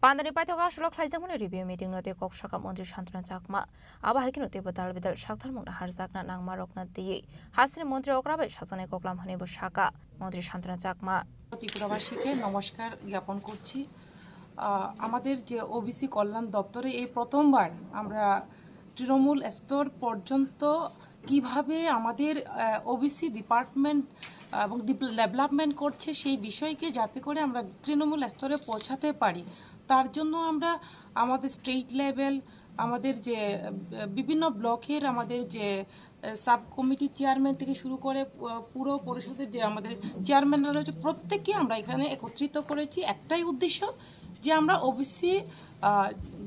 Speaker 3: Pandani Paithoga Shulok Khlaizamuni Review Meeting Note Kokshaka Montri Shantana Jakma Aba Hikino Tebadal Bidal Shaktarmung Harzakna Nangmarokna Diye Hasri Montri Okrabe Shazane Koklam Hanebo Shaka Montri Shantana Jakma
Speaker 24: ত্রিপুরাবাসীকে নমস্কার জ্ঞাপন করছি আমাদের যে ওবিসি কল্যাণ দপ্তরে এই প্রথমবার আমরা তৃণমূল স্তর পর্যন্ত কিভাবে আমাদের ওবিসি ডিপার্টমেন্ট এবং ডেভেলপমেন্ট করছে সেই বিষয়কে যাতে করে আমরা তৃণমূল স্তরে পৌঁছাতে পারি তার জন্য আমরা আমাদের স্টেট লেভেল আমাদের যে বিভিন্ন ব্লকের আমাদের যে সাব কমিটি চেয়ারম্যান থেকে শুরু করে পুরো পরিষদের যে আমাদের চেয়ারম্যানরা রয়েছে প্রত্যেককে আমরা এখানে একত্রিত করেছি একটাই উদ্দেশ্য যে আমরা ওবিসি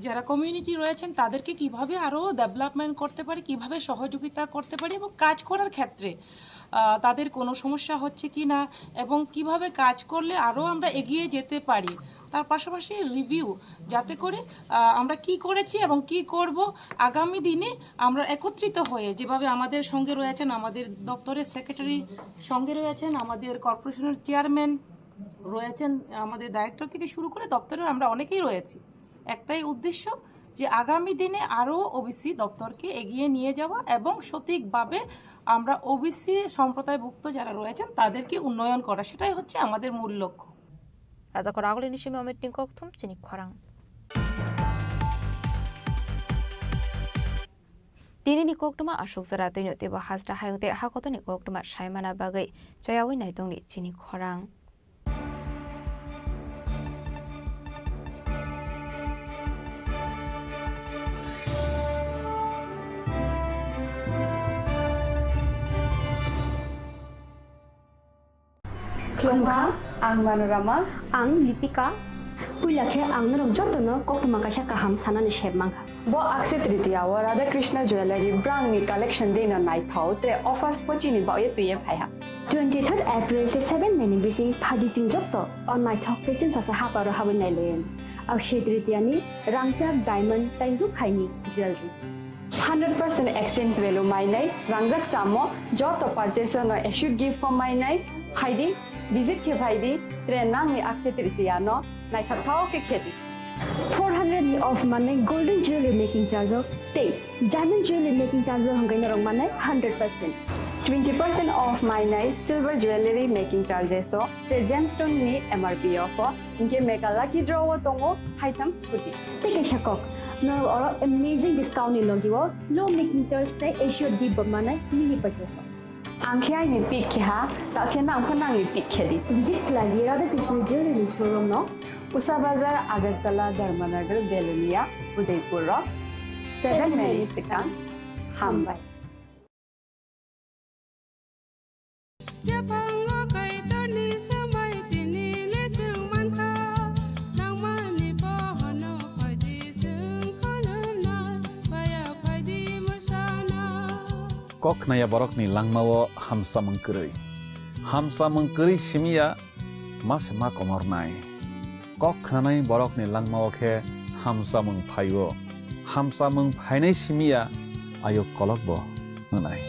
Speaker 24: যারা কমিউনিটি রয়েছেন তাদেরকে কিভাবে আরও ডেভেলপমেন্ট করতে পারি কিভাবে সহযোগিতা করতে পারি এবং কাজ করার ক্ষেত্রে তাদের কোনো সমস্যা হচ্ছে কি না এবং কিভাবে কাজ করলে আরও আমরা এগিয়ে যেতে পারি তার পাশাপাশি রিভিউ যাতে করে আমরা কি করেছি এবং কি করব আগামী দিনে আমরা একত্রিত হয়ে যেভাবে আমাদের সঙ্গে রয়েছেন আমাদের দপ্তরের সেক্রেটারি সঙ্গে রয়েছেন আমাদের কর্পোরেশনের চেয়ারম্যান রয়েছেন আমাদের ডাইরেক্টর থেকে শুরু করে দপ্তরে আমরা অনেকেই রয়েছি, একটাই উদ্দেশ্য যে আগামী দিনে আরও ওবিসি দপ্তরকে এগিয়ে নিয়ে যাওয়া এবং সঠিকভাবে আমরা ওবিসি সম্প্রদায়ভুক্ত যারা রয়েছেন তাদেরকে উন্নয়ন করা, সেটাই হচ্ছে আমাদের মূল লক্ষ্য।
Speaker 3: রাজা খরাগলি নিশিমি অমিত নিকথুম চিনি খরাং Dini ni koktuma ashok zara tino tiba hasra hayute hakoto ni koktuma shaimana bagai chayawi naitong ni Chini Khorang.
Speaker 8: Klongka, ang Manorama, ang Lipika.
Speaker 11: Puilakhe ang narom jotono koktuma kasha kaham sanani sheb mangka.
Speaker 8: Bo Akshaya Tritiya wa Radha Krishna Jewelry brand ni collection dena night thau tre offers pochini ba ye tuye phaiha
Speaker 11: 23rd April te 7 meni bisi phadi jing jotto on night thau te chin sa haparo hawen nailen Akshaya Tritiya ni rangchak diamond tairu khaini jewelry
Speaker 8: 100% exchange value my night rangjak samo joto purchase no should give for my night haidi visit ke bhaidi tre nang ni Akshaya Tritiya no night thau ke khedi
Speaker 11: 400 of money golden jewelry making charge of stay diamond jewelry making charge hangai narong money 100%
Speaker 8: 20% off my night silver jewelry making charges so gemstone ni MRP offer inke make a lucky draw tongo item scooty
Speaker 11: take a shakok no or amazing discount ni logiwo low making charge stay issue di money mini purchase
Speaker 8: angkhya ni pick kha ta khena angkhana ni pick khedi
Speaker 11: visit lagi Radha Krishna jewelry showroom no
Speaker 8: Usa Bazar, Agartala, Dharmanagar, Belunia, Udaipur Rock, 7 Mary Sikang, Hambai.
Speaker 17: Kok naya borok ni langmawo hamsa mengkeri simia mas ma komor nai. Kok khanai borok ni langmao khe hamsa mung phaiwo hamsa mung phainai simia ayo kolok bo nanai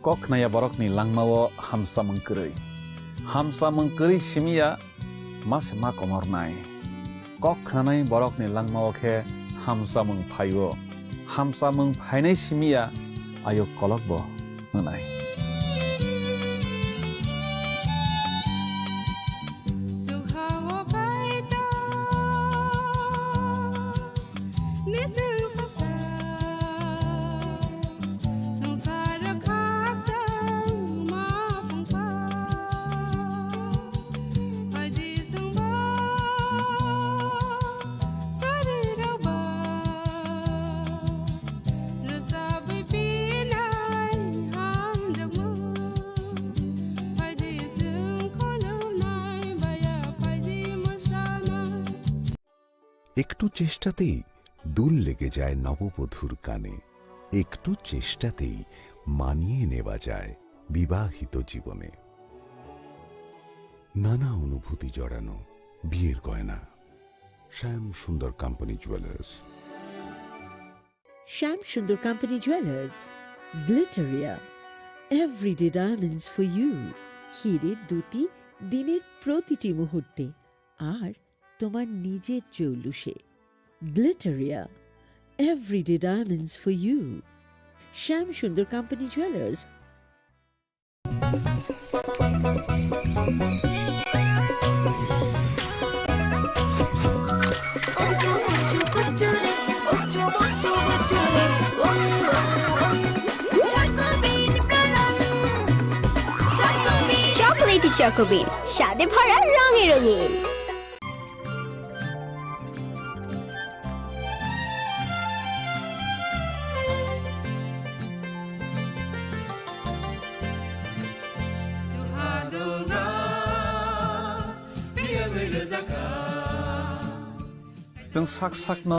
Speaker 17: Kok naya borok ni langmawo hamsa mengkeri simia mas ma komor nai. Kok khanai borok ni langmao khe hamsa mung phaiwo hamsa mung phainai simia ayo kolok bo nanai
Speaker 12: একটু চেষ্টাতেই দুল লেগে যায় নববধূর কানে একটু চেষ্টাতেই মানিয়ে নেওয়া যায় বিবাহিত জীবনে নানা অনুভূতি জড়ানো বিয়ের গয়না শ্যাম সুন্দর company jewellers
Speaker 13: Sham Sundar Company Jewelers, Glitteria, everyday diamonds for you. Hirer duti diner protiti muhurte ar tomar nijer jowlushe. Glitteria, everyday diamonds for you. Sham Sundar Company Jewelers.
Speaker 2: চকোবিন স্বাদে ভরা রঙে রঙিন।
Speaker 17: जों sak sak